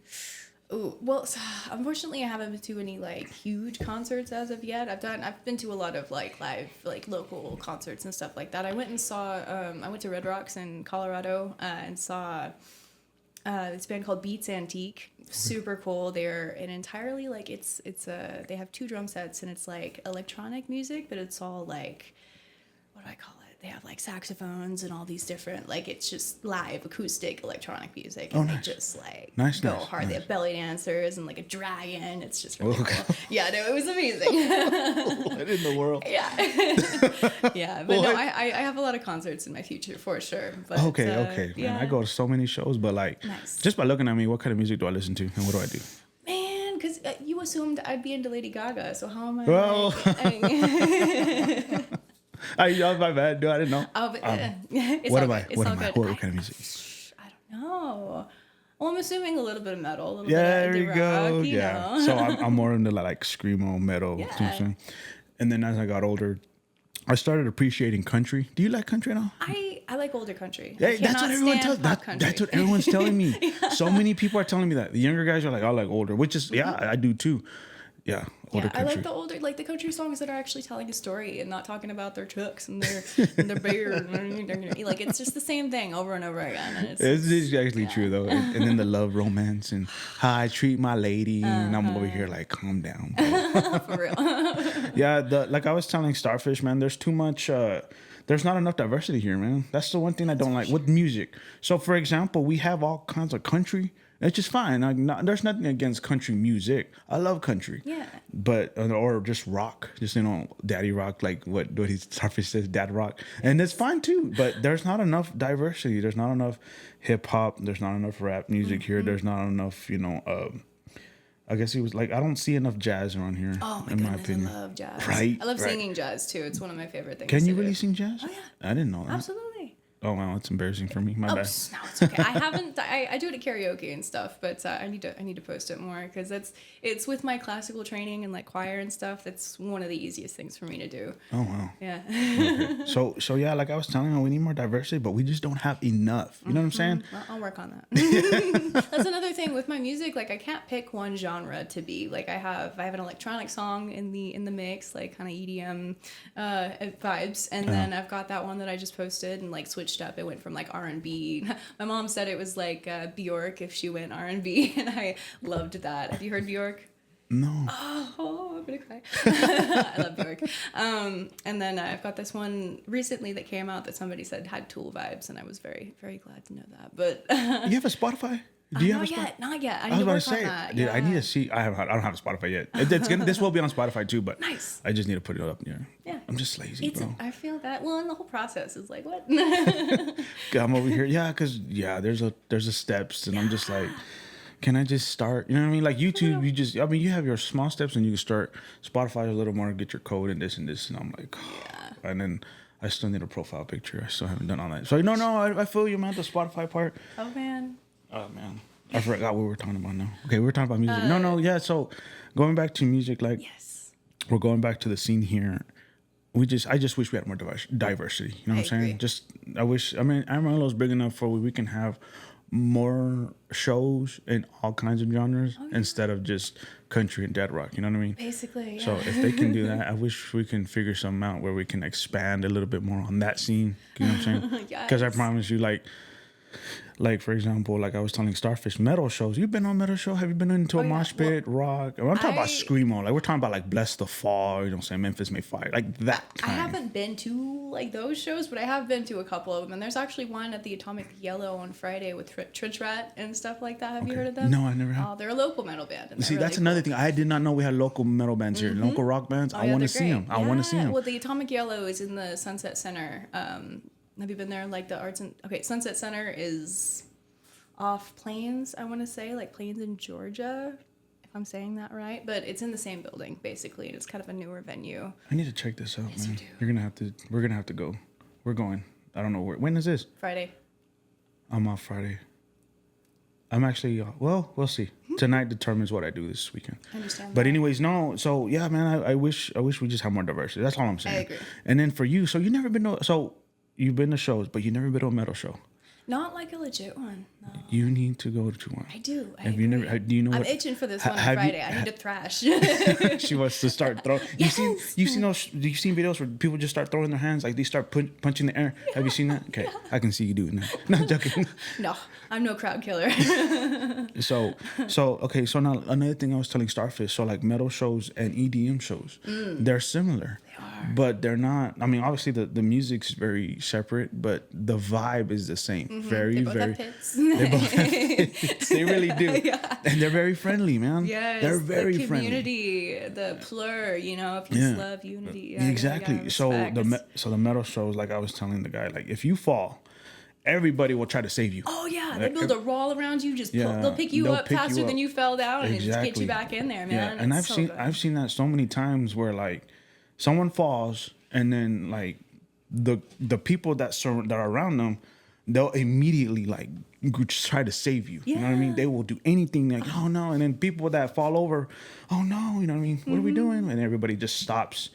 Speaker 2: Ooh, well, unfortunately, I haven't been to any like huge concerts as of yet. I've been to a lot of like live, like local concerts and stuff like that. I went and saw, I went to Red Rocks in Colorado and saw this band called Beats Antique. Super cool. They're an entirely like they have two drum sets and it's like electronic music, but it's all like, what do I call it? They have like saxophones and all these different, like it's just live acoustic electronic music. And
Speaker 1: nice.
Speaker 2: they just like
Speaker 1: Nice.
Speaker 2: hard.
Speaker 1: Nice.
Speaker 2: They have belly dancers and like a dragon. It's just really cool. Yeah, no, it was amazing.
Speaker 1: What in the world?
Speaker 2: Yeah. Yeah, but no, I have a lot of concerts in my future for sure. But,
Speaker 1: Okay.
Speaker 2: yeah.
Speaker 1: Man, I go to so many shows, but like,
Speaker 2: Nice.
Speaker 1: just by looking at me, what kind of music do I listen to and what do I do?
Speaker 2: Man, because you assumed I'd be into Lady Gaga, so how am I?
Speaker 1: Well,
Speaker 2: Like,
Speaker 1: my bad, dude. I didn't know.
Speaker 2: oh, but, it's
Speaker 1: What
Speaker 2: all
Speaker 1: am I?
Speaker 2: good. It's
Speaker 1: What
Speaker 2: all
Speaker 1: am I?
Speaker 2: good.
Speaker 1: What kind of music?
Speaker 2: I don't know. Well, I'm assuming a little bit of metal, a little
Speaker 1: Yeah,
Speaker 2: bit
Speaker 1: there
Speaker 2: of
Speaker 1: you
Speaker 2: indie
Speaker 1: go.
Speaker 2: rock, you
Speaker 1: Yeah.
Speaker 2: know.
Speaker 1: So I'm more into like screamo metal. You know what I'm
Speaker 2: Yeah.
Speaker 1: saying? And then as I got older, I started appreciating country. Do you like country at all?
Speaker 2: I like older country.
Speaker 1: Hey,
Speaker 2: I
Speaker 1: that's what
Speaker 2: cannot
Speaker 1: everyone
Speaker 2: stand
Speaker 1: tells.
Speaker 2: pop country.
Speaker 1: That's what everyone's telling me. So many people are telling me that. The younger guys are like, I like older, which is I do too. Yeah, older
Speaker 2: Yeah, I
Speaker 1: country.
Speaker 2: like the older, like the country songs that are actually telling a story and not talking about their trucks and their beer. Like it's just the same thing over and over again. And
Speaker 1: It's actually true though, and then the love romance and how I treat my lady, and I'm over here like, calm down, bro.
Speaker 2: for real.
Speaker 1: Yeah, like I was telling Starfish, man, there's too much. There's not enough diversity here, man. That's the one thing I don't like with music. So, for example, we have all kinds of country. It's just fine. Like, there's nothing against country music. I love country.
Speaker 2: Yeah.
Speaker 1: But or just rock, just daddy rock, like what he Starfish says, dad rock, and it's fine too. But there's not enough diversity. There's not enough hip hop. There's not enough rap music here. There's not enough, I guess he was like, I don't see enough jazz around here.
Speaker 2: Oh my
Speaker 1: in
Speaker 2: goodness,
Speaker 1: my opinion.
Speaker 2: I love jazz.
Speaker 1: Right,
Speaker 2: I love
Speaker 1: right.
Speaker 2: singing jazz too. It's one of my favorite things.
Speaker 1: Can you
Speaker 2: to
Speaker 1: really
Speaker 2: do.
Speaker 1: sing jazz?
Speaker 2: Oh yeah,
Speaker 1: I didn't know that.
Speaker 2: absolutely.
Speaker 1: Oh wow, it's embarrassing for me. My
Speaker 2: Oh,
Speaker 1: bad.
Speaker 2: no, it's okay. I haven't. I do it at karaoke and stuff, but I need to post it more because it's with my classical training and like choir and stuff. That's one of the easiest things for me to do.
Speaker 1: Oh wow.
Speaker 2: Yeah.
Speaker 1: Okay. So yeah, like I was telling you, we need more diversity, but we just don't have enough. You know what I'm saying?
Speaker 2: Well, I'll work on that. That's another thing with my music. Like I can't pick one genre to be. Like I have an electronic song in the mix, like kind of EDM vibes, and then I've got that one that I just posted and like switched up. It went from like R&B. My mom said it was like Bjork if she went R&B, and I loved that. Have you heard Bjork?
Speaker 1: No.
Speaker 2: Oh, I'm gonna cry. I love Bjork. And then I've got this one recently that came out that somebody said had Tool vibes, and I was very, very glad to know that. But
Speaker 1: You have a Spotify? Do you have a Spotify?
Speaker 2: not yet. I
Speaker 1: I
Speaker 2: need
Speaker 1: was
Speaker 2: to
Speaker 1: about to
Speaker 2: work on
Speaker 1: say,
Speaker 2: that.
Speaker 1: dude,
Speaker 2: Yeah.
Speaker 1: I need to see. I don't have a Spotify yet. This will be on Spotify too, but
Speaker 2: Nice.
Speaker 1: I just need to put it up.
Speaker 2: Yeah.
Speaker 1: I'm just lazy, bro.
Speaker 2: I feel that. Well, and the whole process is like what?
Speaker 1: I'm over here, because there's a steps, and I'm just like, can I just start? You know what I mean? Like YouTube, you have your small steps, and you can start. Spotify a little more, get your code and this, and I'm like, and then I still need a profile picture. I still haven't done all that. So no, I feel you, man. The Spotify part.
Speaker 2: Oh man.
Speaker 1: Oh man, I forgot what we were talking about now. Okay, we were talking about music. Yeah. So going back to music, like
Speaker 2: Yes.
Speaker 1: we're going back to the scene here. I just wish we had more diversity. You know what I'm saying?
Speaker 2: agree.
Speaker 1: Amarillo's big enough for we can have more shows in all kinds of genres instead of just country and dead rock. You know what I mean?
Speaker 2: Basically. Yeah.
Speaker 1: So if they can do that, I wish we can figure something out where we can expand a little bit more on that scene. You know what I'm saying? Because I promise you, like for example, like I was telling Starfish, metal shows. You've been on metal show? Have you been into a mosh pit, rock? I'm talking about screamo. Like we're talking about like Bless the Fall. You know what I'm saying? Memphis May Fire. Like that
Speaker 2: I
Speaker 1: kind.
Speaker 2: haven't been to like those shows, but I have been to a couple of them. And there's actually one at the Atomic Yellow on Friday with Trench Rat and stuff like that. Have you heard of them?
Speaker 1: No, I never have.
Speaker 2: Oh, they're a local metal band. And
Speaker 1: See,
Speaker 2: they're
Speaker 1: that's
Speaker 2: really
Speaker 1: another thing. I did not know we had local metal bands here, local rock bands. I
Speaker 2: yeah,
Speaker 1: want to
Speaker 2: they're
Speaker 1: see them.
Speaker 2: great.
Speaker 1: I want to see them.
Speaker 2: Well, the Atomic Yellow is in the Sunset Center. Have you been there? Like the arts and Sunset Center is off Plains. I want to say like Plains in Georgia, if I'm saying that right. But it's in the same building basically, and it's kind of a newer venue.
Speaker 1: I need to check this out,
Speaker 2: Yes,
Speaker 1: man.
Speaker 2: you do.
Speaker 1: We're gonna have to go. We're going. I don't know where. When is this?
Speaker 2: Friday.
Speaker 1: I'm off Friday. I'm actually. Well, we'll see. Tonight determines what I do this weekend.
Speaker 2: I understand.
Speaker 1: But anyways, no. So yeah, man. I wish we just have more diversity. That's all I'm saying.
Speaker 2: I agree.
Speaker 1: And then for you, so you've been to shows, but you never been to a metal show.
Speaker 2: Not like a legit one. No.
Speaker 1: You need to go to one.
Speaker 2: I do.
Speaker 1: Have you never? Do you know?
Speaker 2: I'm
Speaker 1: what,
Speaker 2: itching for this one on Friday. I need to thrash.
Speaker 1: She wants to start throwing.
Speaker 2: Yes.
Speaker 1: You've seen videos where people just start throwing their hands, like they start punching the air. Have you seen that? Okay, I can see you doing that. Not joking.
Speaker 2: No, I'm no crowd killer.
Speaker 1: So okay. So now another thing I was telling Starfish. So like metal shows and EDM shows, they're similar.
Speaker 2: They are.
Speaker 1: But they're not. I mean, obviously the music's very separate, but the vibe is the same. Very,
Speaker 2: They both
Speaker 1: very.
Speaker 2: have pits.
Speaker 1: They both have pits. They really do.
Speaker 2: Yeah.
Speaker 1: And they're very friendly, man.
Speaker 2: Yes,
Speaker 1: they're very
Speaker 2: the
Speaker 1: friendly.
Speaker 2: community, the plur, peace, love, unity. Yeah,
Speaker 1: Exactly.
Speaker 2: Yeah,
Speaker 1: so
Speaker 2: respect.
Speaker 1: the metal shows, like I was telling the guy, like if you fall, everybody will try to save you.
Speaker 2: Oh yeah, they build a wall around you. They'll pick you
Speaker 1: they'll
Speaker 2: up
Speaker 1: pick
Speaker 2: faster
Speaker 1: you
Speaker 2: than
Speaker 1: up.
Speaker 2: you fell down, and just get
Speaker 1: Exactly.
Speaker 2: you back in there,
Speaker 1: Yeah,
Speaker 2: man.
Speaker 1: and
Speaker 2: It's so good.
Speaker 1: I've seen that so many times where like someone falls and then like the people that are around them, they'll immediately like try to save you. You know what I mean?
Speaker 2: Yeah.
Speaker 1: They will do anything like, oh no, and then people that fall over, oh no, you know what I mean? What are we doing? And everybody just stops,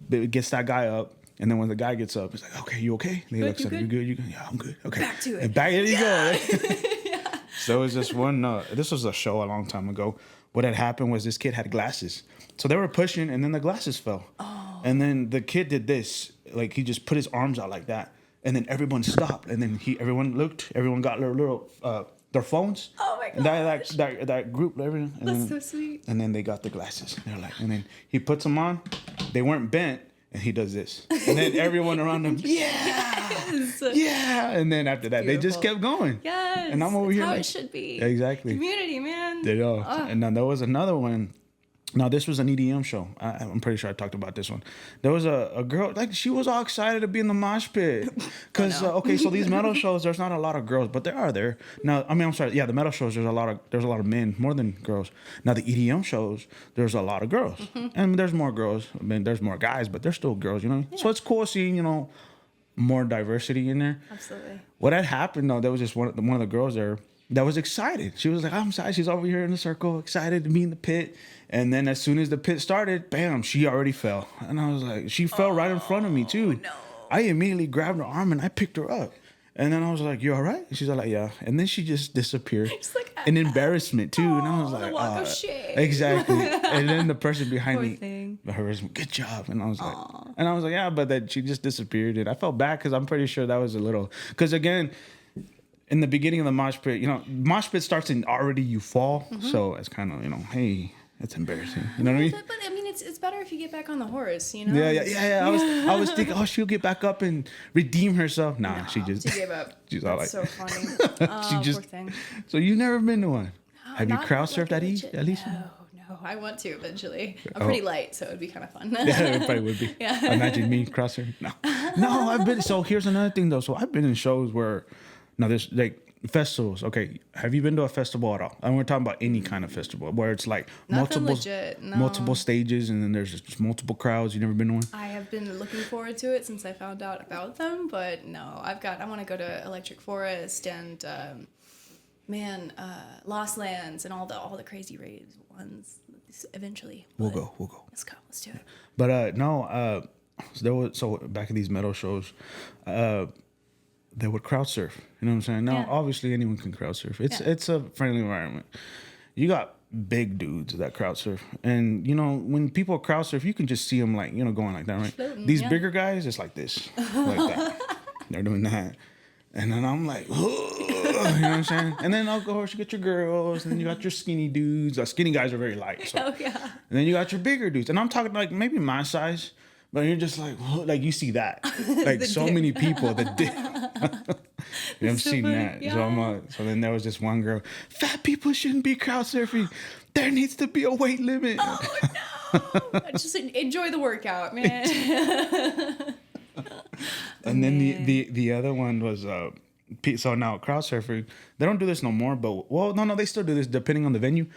Speaker 1: gets that guy up. And then when the guy gets up, it's like, okay, you okay? And he looks at him, you good? You good? Yeah, I'm good. Okay.
Speaker 2: Back to it.
Speaker 1: And back, there you go. So it was this one, this was a show a long time ago. What had happened was this kid had glasses. So they were pushing and then the glasses fell. Oh. And then the kid did this, like he just put his arms out like that. And then everyone stopped. And then everyone looked, everyone got their phones.
Speaker 2: Oh my
Speaker 1: gosh. That group, everything. And
Speaker 2: That's
Speaker 1: then,
Speaker 2: so sweet.
Speaker 1: And then they got the glasses. They're like, and then he puts them on. They weren't bent. And he does this. And then everyone around him,
Speaker 2: Yes.
Speaker 1: yeah. And then after that, they just kept going.
Speaker 2: Yes.
Speaker 1: And I'm over here
Speaker 2: how
Speaker 1: like,
Speaker 2: it should be.
Speaker 1: Exactly.
Speaker 2: Community, man.
Speaker 1: There you go. And then there was another one. Now, this was an EDM show. I'm pretty sure I talked about this one. There was a girl, like, she was all excited to be in the mosh pit. Because, okay, so these metal shows, there's not a lot of girls, but there are there. Now, I mean, I'm sorry. Yeah, the metal shows, there's a lot of men, more than girls. Now, the EDM shows, there's a lot of girls. And there's more girls. I mean, there's more guys, but there's still girls, you know? Yeah. So it's cool seeing, more diversity in there.
Speaker 2: Absolutely.
Speaker 1: What had happened, though, there was just one of the girls there that was excited. She was like, I'm excited. She's over here in the circle, excited to be in the pit. And then as soon as the pit started, bam, she already fell. And I was like, she fell right in front of me, too.
Speaker 2: No.
Speaker 1: I immediately grabbed her arm and I picked her up. And then I was like, you all right? And she's like, yeah. And then she just disappeared.
Speaker 2: Just like,
Speaker 1: in embarrassment, too. And I was like,
Speaker 2: the walk of shame.
Speaker 1: Exactly. And then the person behind
Speaker 2: Poor
Speaker 1: me,
Speaker 2: thing.
Speaker 1: her was, good job. And I was like, yeah, but then she just disappeared. And I felt bad because I'm pretty sure that was a little, because again, in the beginning of the mosh pit, mosh pit starts in already you fall. So it's kind of, hey, it's embarrassing. You know what I mean?
Speaker 2: But I mean, it's better if you get back on the horse,
Speaker 1: Yeah. I was thinking, oh, she'll get back up and redeem herself. Nah, she just
Speaker 2: gave up.
Speaker 1: She's all
Speaker 2: That's
Speaker 1: like,
Speaker 2: so funny.
Speaker 1: she just.
Speaker 2: Poor thing.
Speaker 1: So you've never been to one? Have you
Speaker 2: Not
Speaker 1: crowd surfed
Speaker 2: like
Speaker 1: at least?
Speaker 2: No, I want to eventually. I'm pretty light, so it'd be kind of fun.
Speaker 1: Yeah, it probably would be.
Speaker 2: Yeah.
Speaker 1: Imagine me crowd surfing. No, I've been. So here's another thing though. So I've been in shows where, now there's like festivals. Okay, have you been to a festival at all? And we're talking about any kind of festival where it's like
Speaker 2: Nothing legit, no.
Speaker 1: multiple stages and then there's just multiple crowds. You never been to one?
Speaker 2: I have been looking forward to it since I found out about them, but no, I want to go to Electric Forest and Lost Lands and all the crazy rave ones eventually.
Speaker 1: We'll go.
Speaker 2: Let's go. Let's do it.
Speaker 1: But so back in these metal shows, they would crowd surf. You know what I'm saying? Now, obviously, anyone can crowd surf. It's a friendly environment. You got big dudes that crowd surf, and when people crowd surf, you can just see them like going like that, right?
Speaker 2: Floating,
Speaker 1: These bigger guys, it's like this, like that. They're doing that, and then I'm like, you know what I'm saying? And then of course you get your girls, and then you got your skinny dudes. Skinny guys are very light, so.
Speaker 2: Oh yeah.
Speaker 1: And then you got your bigger dudes, and I'm talking like maybe my size. But you're just like you see that, like so
Speaker 2: dick.
Speaker 1: many people that did. I've
Speaker 2: so
Speaker 1: seen
Speaker 2: funny.
Speaker 1: that.
Speaker 2: Yeah.
Speaker 1: So then there was this one girl. Fat people shouldn't be crowd surfing. There needs to be a weight limit.
Speaker 2: Oh no! Just enjoy the workout, man.
Speaker 1: And then the other one was so now crowd surfing. They don't do this no more, but no, they still do this depending on the venue.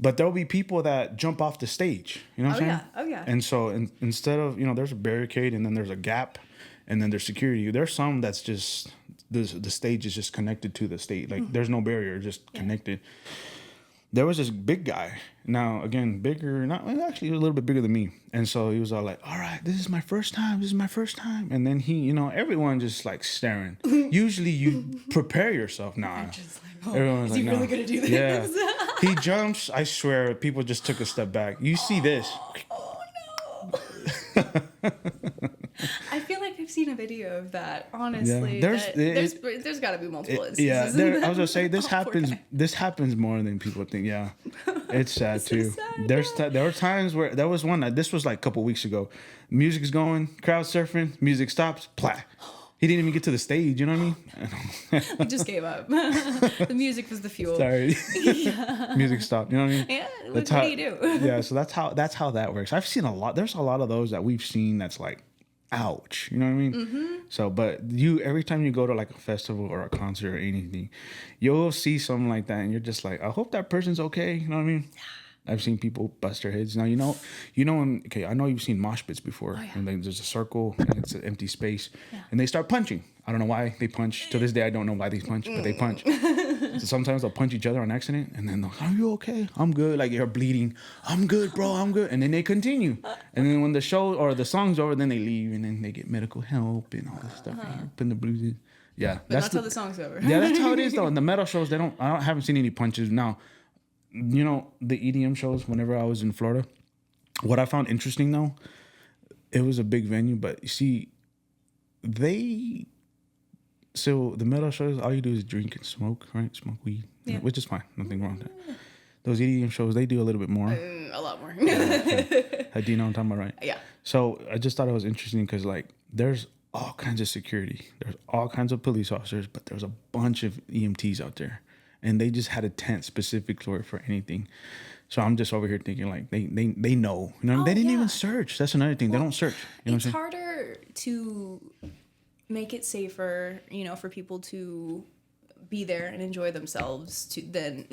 Speaker 1: But there'll be people that jump off the stage. You know what I'm saying?
Speaker 2: Oh yeah.
Speaker 1: And so instead of, there's a barricade and then there's a gap and then there's security. There's some that's just, the stage is just connected to the stage. Like there's no barrier, just connected. there was this big guy. Now, again, bigger, not actually a little bit bigger than me. And so he was all like, all right, this is my first time. This is my first time. And then he, everyone just like staring. Usually you prepare yourself. Nah.
Speaker 2: Just like, oh,
Speaker 1: Everyone's
Speaker 2: is he
Speaker 1: like,
Speaker 2: really
Speaker 1: no.
Speaker 2: going to do this?
Speaker 1: Yeah. He jumps. I swear, people just took a step back. You see this.
Speaker 2: Oh, no. I feel like I've seen a video of that. Honestly,
Speaker 1: Yeah,
Speaker 2: there's got to be multiple instances.
Speaker 1: Yeah,
Speaker 2: of
Speaker 1: I was
Speaker 2: that.
Speaker 1: gonna say this
Speaker 2: Oh, poor
Speaker 1: happens.
Speaker 2: guy.
Speaker 1: This happens more than people think. Yeah, it's sad
Speaker 2: It's so
Speaker 1: too.
Speaker 2: sad,
Speaker 1: There were times where there was one. This was like a couple weeks ago. Music's going, crowd surfing. Music stops. Plat. He didn't even get to the stage. You know what I mean?
Speaker 2: We just gave up. The music was the fuel.
Speaker 1: Sorry. Music stopped. You know what I mean?
Speaker 2: Yeah.
Speaker 1: That's
Speaker 2: What
Speaker 1: how,
Speaker 2: do you do?
Speaker 1: Yeah. So that's how that works. I've seen a lot. There's a lot of those that we've seen. That's like, ouch. You know what I mean? Mm-hmm. So, but every time you go to like a festival or a concert or anything, you'll see something like that, and you're just like, I hope that person's okay. You know what I mean? I've seen people bust their heads. Now okay, I know you've seen mosh pits before, and then there's a circle and it's an empty space, and they start punching. I don't know why they punch. To this day, I don't know why they punch, but they punch. So sometimes they'll punch each other on accident, and then they'll, are you okay? I'm good. Like you're bleeding. I'm good, bro. I'm good. And then they continue. And then when the show or the song's over, then they leave, and then they get medical help and all this stuff. Putting the bruises. Yeah,
Speaker 2: But that's how the song's over.
Speaker 1: Yeah, that's how it is though. In the metal shows, I haven't seen any punches now. The EDM shows, whenever I was in Florida, what I found interesting though, it was a big venue, but you see, so the metal shows, all you do is drink and smoke, right? Smoke weed, which is fine. Nothing wrong with that. Those EDM shows, they do a little bit more.
Speaker 2: A lot more.
Speaker 1: Do you know what I'm talking about, right?
Speaker 2: Yeah.
Speaker 1: So I just thought it was interesting because like there's all kinds of security. There's all kinds of police officers, but there's a bunch of EMTs out there. And they just had a tent specific for anything. So I'm just over here thinking like they know. They didn't even search. That's another thing. They don't search. You know
Speaker 2: It's
Speaker 1: what I'm saying?
Speaker 2: harder to make it safer, for people to be there and enjoy themselves than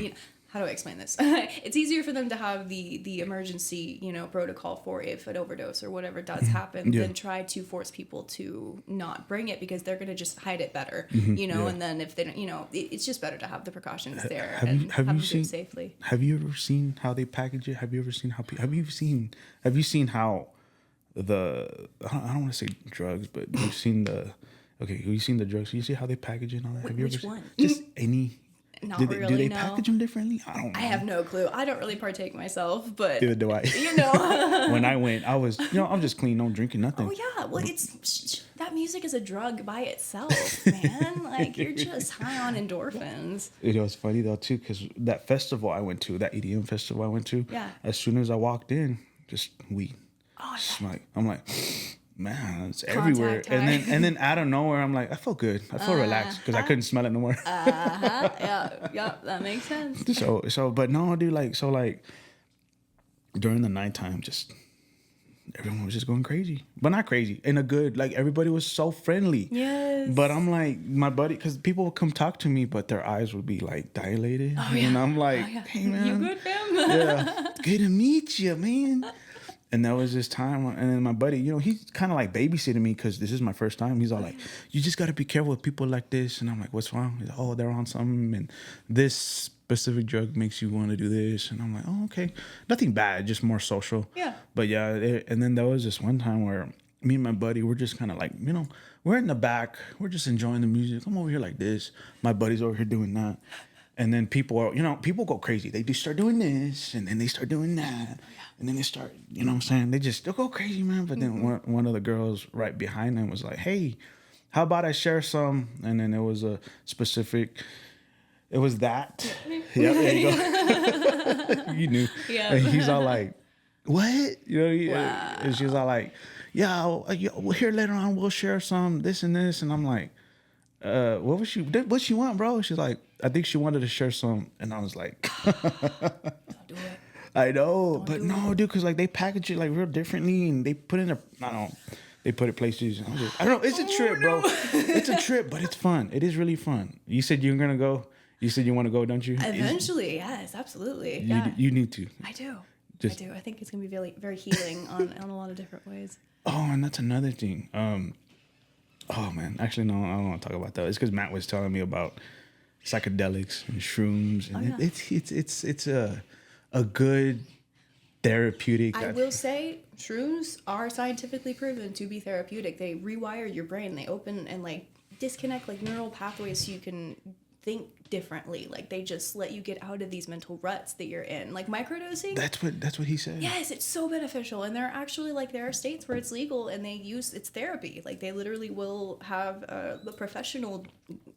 Speaker 2: how do I explain this? It's easier for them to have the emergency, protocol for if an overdose or whatever does happen than try to force people to not bring it because they're going to just hide it better, and then if they don't, it's just better to have the precautions there
Speaker 1: Have
Speaker 2: and
Speaker 1: you
Speaker 2: have them do
Speaker 1: seen
Speaker 2: it safely.
Speaker 1: Have you ever seen how they package it? Have you ever seen how have you seen how I don't want to say drugs, but you've seen the drugs? You see how they package it and all that? Have you
Speaker 2: Which
Speaker 1: ever
Speaker 2: one?
Speaker 1: Just any.
Speaker 2: Not
Speaker 1: Do
Speaker 2: really,
Speaker 1: they
Speaker 2: no.
Speaker 1: package them differently? I don't know.
Speaker 2: I have no clue. I don't really partake myself, but
Speaker 1: Neither do I. When I went, I was, I'm just clean, no drinking, nothing.
Speaker 2: Oh yeah, well that music is a drug by itself, man. Like you're just high on endorphins.
Speaker 1: It was funny though too, because that festival I went to, that EDM festival I went to, as soon as I walked in, just weed.
Speaker 2: Oh
Speaker 1: yeah. I'm like, man, it's everywhere. And then out of nowhere, I'm like, I felt good. I felt relaxed because I couldn't smell it no more.
Speaker 2: Yeah, that makes sense.
Speaker 1: So, but no, dude, like during the nighttime, just everyone was just going crazy, but not crazy in a good. Like everybody was so friendly.
Speaker 2: Yes.
Speaker 1: But I'm like my buddy, because people would come talk to me, but their eyes would be like dilated, and I'm like, hey man,
Speaker 2: you good, fam?
Speaker 1: Yeah, good to meet you, man. And there was this time, and then my buddy, he's kind of like babysitting me because this is my first time. He's all like, you just got to be careful with people like this. And I'm like, what's wrong? He's like, oh, they're on something. And this specific drug makes you want to do this. And I'm like, oh, okay. Nothing bad, just more social.
Speaker 2: Yeah.
Speaker 1: But yeah, and then there was this one time where me and my buddy, we're just kind of like, we're in the back. We're just enjoying the music. I'm over here like this. My buddy's over here doing that. And then people go crazy. They just start doing this, and then they start doing that. And then they start, what I'm saying? They'll go crazy, man. But then one of the girls right behind them was like, hey, how about I share some? And then it was it was that. Yeah, there you go. You knew.
Speaker 2: Yeah.
Speaker 1: And he's all like, what?
Speaker 2: Wow.
Speaker 1: And she's all like, yeah, well, here later on, we'll share some, this and this. And I'm like, what she want, bro? She's like, I think she wanted to share some. And I was like,
Speaker 2: Don't do it.
Speaker 1: I know, but no, dude, because like they package it like real differently, and they put it they put it places. I don't know. It's a trip, bro. It's a trip, but it's fun. It is really fun. You said you're gonna go. You said you want to go, don't you?
Speaker 2: Eventually, yes, absolutely.
Speaker 1: You need to.
Speaker 2: I do. I do. I think it's gonna be very, very healing on a lot of different ways.
Speaker 1: Oh, and that's another thing. Oh man, actually no, I don't want to talk about that. It's because Matt was telling me about psychedelics and shrooms, and
Speaker 2: yeah.
Speaker 1: it's a good therapeutic.
Speaker 2: I will say shrooms are scientifically proven to be therapeutic. They rewire your brain. They open and like disconnect like neural pathways so you can think differently. Like they just let you get out of these mental ruts that you're in. Like microdosing.
Speaker 1: That's what he said.
Speaker 2: Yes, it's so beneficial. And there are actually like there are states where it's legal and they use it's therapy. Like they literally will have a professional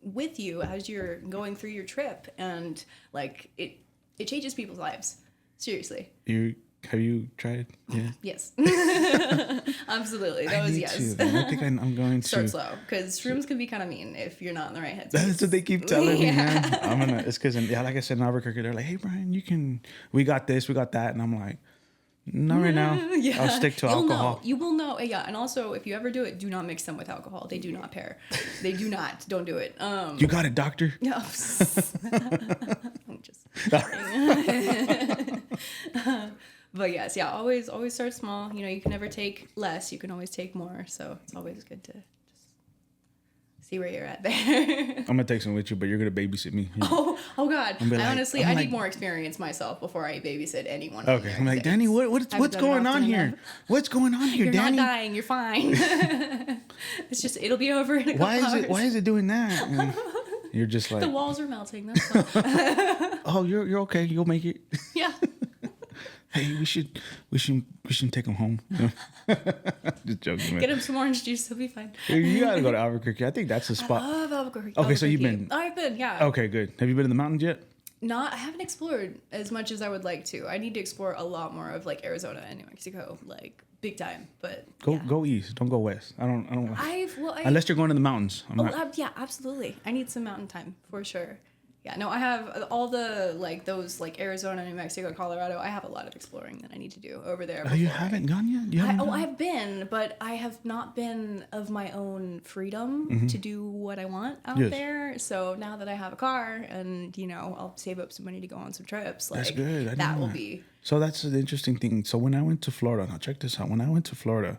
Speaker 2: with you as you're going through your trip, and like it changes people's lives. Seriously.
Speaker 1: Have you tried? Yeah.
Speaker 2: Yes. Absolutely. That
Speaker 1: I
Speaker 2: was
Speaker 1: need
Speaker 2: yes.
Speaker 1: to. I think I'm going to
Speaker 2: Start slow, because shrooms can be kind of mean if you're not in the right headspace.
Speaker 1: That's what they keep telling me, man. It's because, yeah, like I said in Albuquerque, they're like, hey, Brian, we got this, we got that. And I'm like, not right now.
Speaker 2: Yeah.
Speaker 1: I'll stick to alcohol.
Speaker 2: You will know. Yeah. And also, if you ever do it, do not mix them with alcohol. They do not pair. They do not. Don't do it.
Speaker 1: You got it, doctor?
Speaker 2: No. I'm just kidding. But yes, yeah, always start small. You know, you can never take less. You can always take more. So it's always good to just see where you're at there.
Speaker 1: I'm going to take some with you, but you're going to babysit me.
Speaker 2: Oh God.
Speaker 1: Like,
Speaker 2: I need more experience myself before I babysit anyone.
Speaker 1: Okay. I'm like, Dani, what's going on here? What's going on here,
Speaker 2: You're
Speaker 1: Dani?
Speaker 2: not dying. You're fine. It's just, it'll be over in a couple hours.
Speaker 1: Why is it doing that? And you're just like,
Speaker 2: the walls are melting. That's fine.
Speaker 1: oh, you're okay. You'll make it.
Speaker 2: Yeah.
Speaker 1: Hey, we should take him home. Just joking, man.
Speaker 2: Get him some orange juice. He'll be fine.
Speaker 1: You gotta go to Albuquerque. I think that's the spot.
Speaker 2: I love Albuquerque.
Speaker 1: Okay, so you've been.
Speaker 2: I've been, yeah.
Speaker 1: Okay, good. Have you been in the mountains yet?
Speaker 2: I haven't explored as much as I would like to. I need to explore a lot more of like Arizona and New Mexico, like big time. But
Speaker 1: go east. Don't go west. I don't. Unless you're going to the mountains.
Speaker 2: Yeah, absolutely. I need some mountain time for sure. Yeah, no, I have all the like those like Arizona, New Mexico, Colorado. I have a lot of exploring that I need to do over there.
Speaker 1: Oh, you haven't gone yet?
Speaker 2: I have been, but I have not been of my own freedom to do what I want out there. So now that I have a car and I'll save up some money to go on some trips. Like,
Speaker 1: that's good.
Speaker 2: That will be.
Speaker 1: So that's the interesting thing. So when I went to Florida, now check this out. When I went to Florida,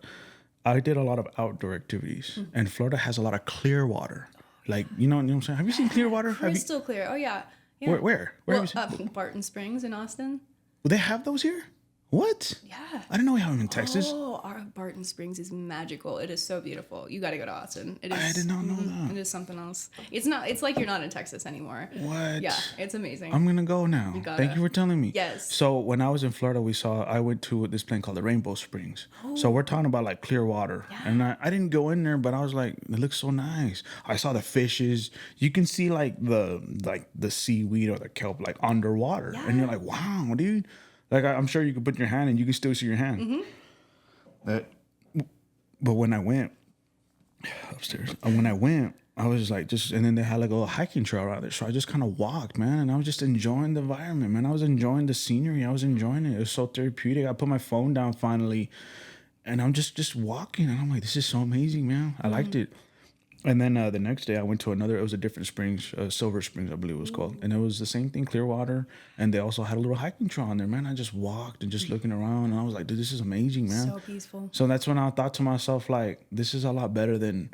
Speaker 1: I did a lot of outdoor activities, and Florida has a lot of clear water. Like, you know what I'm saying? Have you seen Clearwater?
Speaker 2: Crystal clear. Oh, yeah.
Speaker 1: Where have you seen?
Speaker 2: Barton Springs in Austin.
Speaker 1: They have those here? What?
Speaker 2: Yeah.
Speaker 1: I didn't know we have them in Texas.
Speaker 2: Oh, our Barton Springs is magical. It is so beautiful. You got to go to Austin. It is,
Speaker 1: I did not know that.
Speaker 2: It is something else. It's like you're not in Texas anymore.
Speaker 1: What?
Speaker 2: Yeah, it's amazing.
Speaker 1: I'm going to go now. Thank you for telling me.
Speaker 2: Yes.
Speaker 1: So when I was in Florida, I went to this place called the Rainbow Springs. Oh. So we're talking about like clear water. Yeah. And I didn't go in there, but I was like, it looks so nice. I saw the fishes. You can see like the seaweed or the kelp like underwater. Yeah. And you're like, wow, dude. Like, I'm sure you could put your hand and you can still see your hand. But when I went upstairs, I was like, and then they had like a little hiking trail out there. So I just kind of walked, man. And I was just enjoying the environment, man. I was enjoying the scenery. I was enjoying it. It was so therapeutic. I put my phone down finally and I'm just walking. And I'm like, this is so amazing, man. I liked it. And then the next day I went to it was a different springs, Silver Springs, I believe it was called. And it was the same thing, clear water. And they also had a little hiking trail on there, man. I just walked and just looking around. And I was like, dude, this is amazing, man.
Speaker 2: So peaceful.
Speaker 1: So that's when I thought to myself, like, this is a lot better than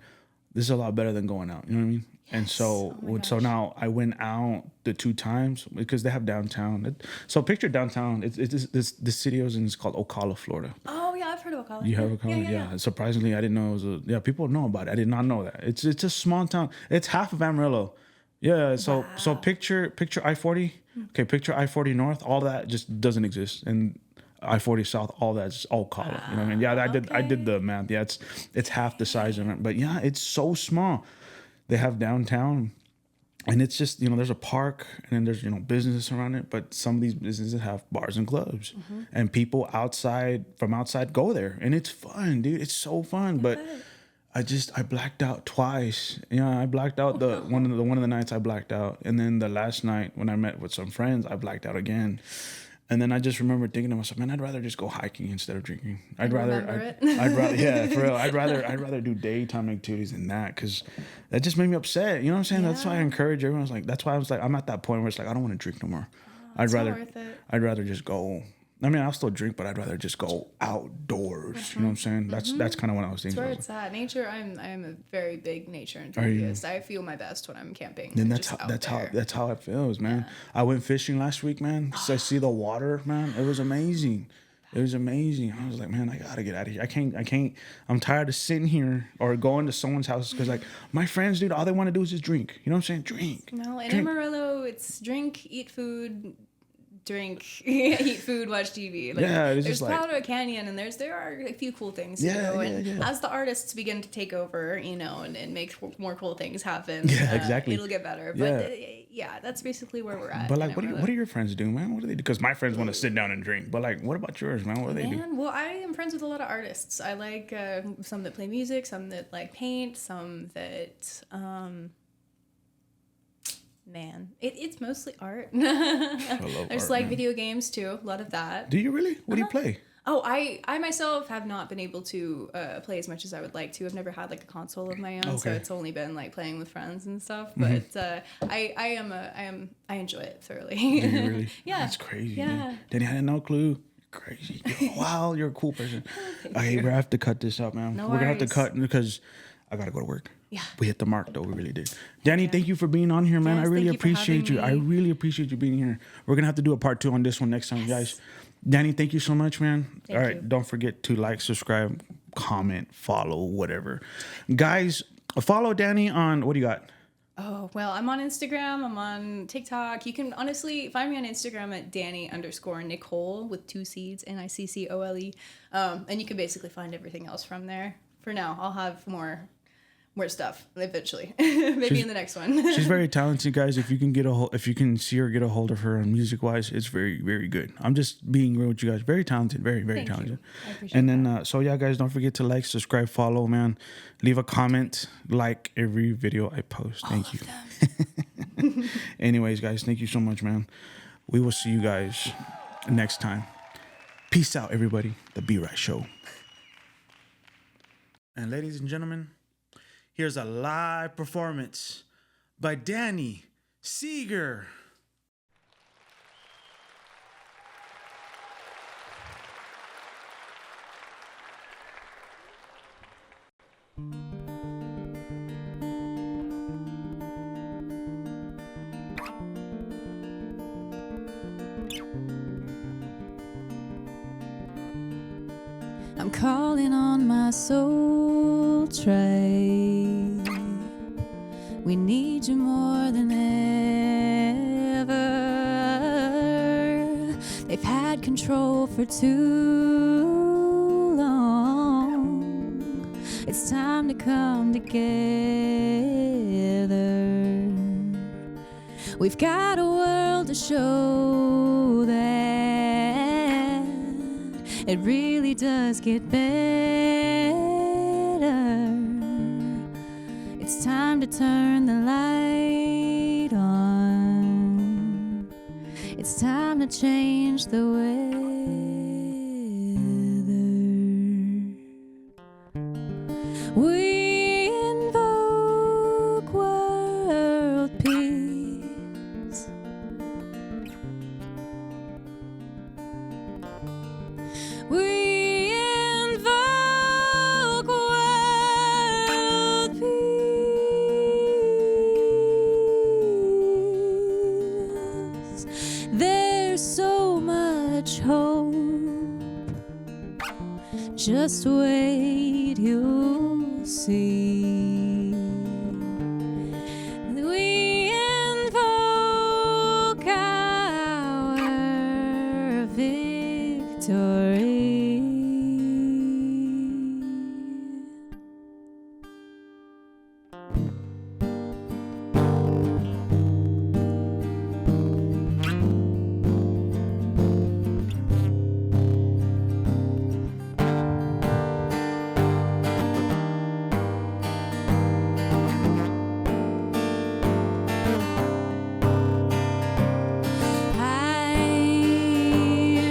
Speaker 1: going out. You know what I mean? Yes. And so now I went out the 2 times because they have downtown. So picture downtown. This city I was in is called Ocala, Florida.
Speaker 2: Oh yeah, I've heard of Ocala.
Speaker 1: You have Ocala? Yeah. Surprisingly, I didn't know it was people know about it. I did not know that. It's a small town. It's half of Amarillo. Yeah. So picture I-40. Okay, picture I-40 North. All that just doesn't exist. And I-40 South, all that's Ocala. You know what I mean? Yeah, I did the math. Yeah, it's half the size of it. But yeah, it's so small. They have downtown, and it's just, there's a park, and then there's, businesses around it. But some of these businesses have bars and clubs, and people from outside go there, and it's fun, dude. It's so fun. But I blacked out twice. I blacked out one of the nights I blacked out, and then the last night when I met with some friends, I blacked out again. And then I just remember thinking to myself, man, I'd rather just go hiking instead of drinking. I'd rather, yeah, for real. I'd rather do daytime activities than that, because that just made me upset. You know what I'm saying? Yeah. That's why I encourage everyone. That's why I was like, I'm at that point where it's like, I don't want to drink no more. I'd rather just go I mean, I'll still drink, but I'd rather just go outdoors. You know what I'm saying? That's kind of what I was thinking.
Speaker 2: That's where it's at. Nature. I'm a very big nature enthusiast. I feel my best when I'm camping.
Speaker 1: And
Speaker 2: that's
Speaker 1: how it feels, man. I went fishing last week, man. So I see the water, man. It was amazing. It was amazing. I was like, man, I gotta get out of here. I can't. I'm tired of sitting here or going to someone's house because, like, my friends, dude, all they want to do is just drink. You know what I'm saying? Drink.
Speaker 2: No, in Amarillo, it's drink, eat food, eat food, watch TV. Like,
Speaker 1: yeah, it's
Speaker 2: there's
Speaker 1: just like
Speaker 2: Powder Canyon, and there are a few cool things to do. And as the artists begin to take over, you know, and make more cool things happen,
Speaker 1: exactly.
Speaker 2: It'll get better. But that's basically where we're at.
Speaker 1: But like, what do your friends do, man? What do they do? Because my friends want to sit down and drink. But like, what about yours, man? What do they do?
Speaker 2: Well, I am friends with a lot of artists. I like some that play music, some that like paint, some that. Man, it's mostly art. There's art, like video games too, a lot of that.
Speaker 1: Do you really? What do you play?
Speaker 2: Oh, I myself have not been able to play as much as I would like to. I've never had like a console of my own, so it's only been like playing with friends and stuff. But I enjoy it thoroughly.
Speaker 1: Do you really?
Speaker 2: Yeah,
Speaker 1: that's crazy.
Speaker 2: Yeah,
Speaker 1: man. Danny, I had no clue. Crazy. Wow, you're a cool person. Okay, we're gonna have to cut this up, man.
Speaker 2: No
Speaker 1: We're gonna have to
Speaker 2: worries.
Speaker 1: cut because I gotta go to work.
Speaker 2: Yeah.
Speaker 1: We hit the mark though, we really did. Danny, thank you for being on here, man.
Speaker 2: Yes,
Speaker 1: I really
Speaker 2: thank you for
Speaker 1: appreciate you.
Speaker 2: having
Speaker 1: I
Speaker 2: me.
Speaker 1: really appreciate you being here. We're gonna have to do a part 2 on this one next time, guys. Danny, thank you so much, man.
Speaker 2: Thank
Speaker 1: All right,
Speaker 2: you.
Speaker 1: don't forget to like, subscribe, comment, follow, whatever. Guys, follow Danny on what do you got?
Speaker 2: Oh, well, I'm on Instagram. I'm on TikTok. You can honestly find me on Instagram at Danny_Nicole with 2 C's, Niccole. And you can basically find everything else from there. For now, I'll have more stuff eventually. Maybe in the next one.
Speaker 1: She's very talented, guys. If you can see her, get a hold of her on music wise, it's very, very good. I'm just being real with you guys. Very talented, very, very
Speaker 2: Thank
Speaker 1: talented.
Speaker 2: you. I appreciate
Speaker 1: And then, so yeah, guys, don't forget to like, subscribe, follow, man. Leave a comment, like every video I post. Thank you. Anyways, guys, thank you so much, man. We will see you guys next time. Peace out, everybody. The Be Right Show. And ladies and gentlemen, here's a live performance by Dani Seager.
Speaker 2: I'm calling on my soul tribe. We need you more than ever. They've had control for too long. It's time to come together. We've got a world to show that it really does get better. It's time to turn the light on. It's time to change the weather. We invoke world peace. We invoke world peace. There's so much hope. Just wait, you'll see. We invoke our victory. I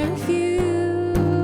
Speaker 2: refuse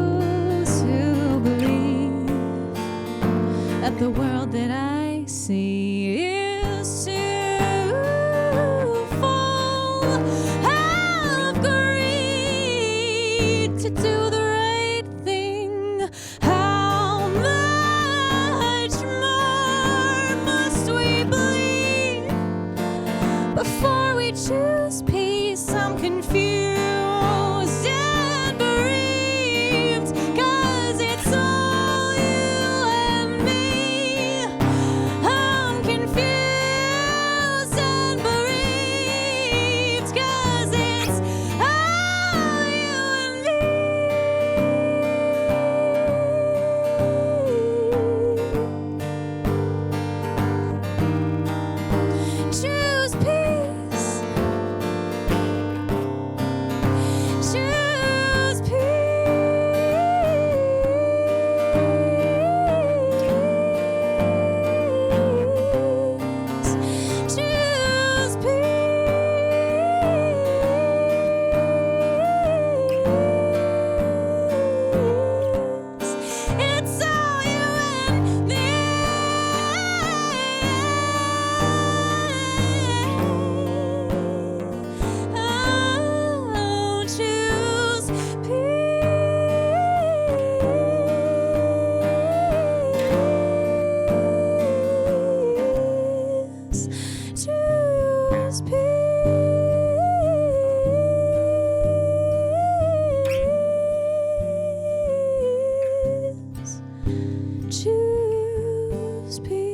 Speaker 3: choose peace.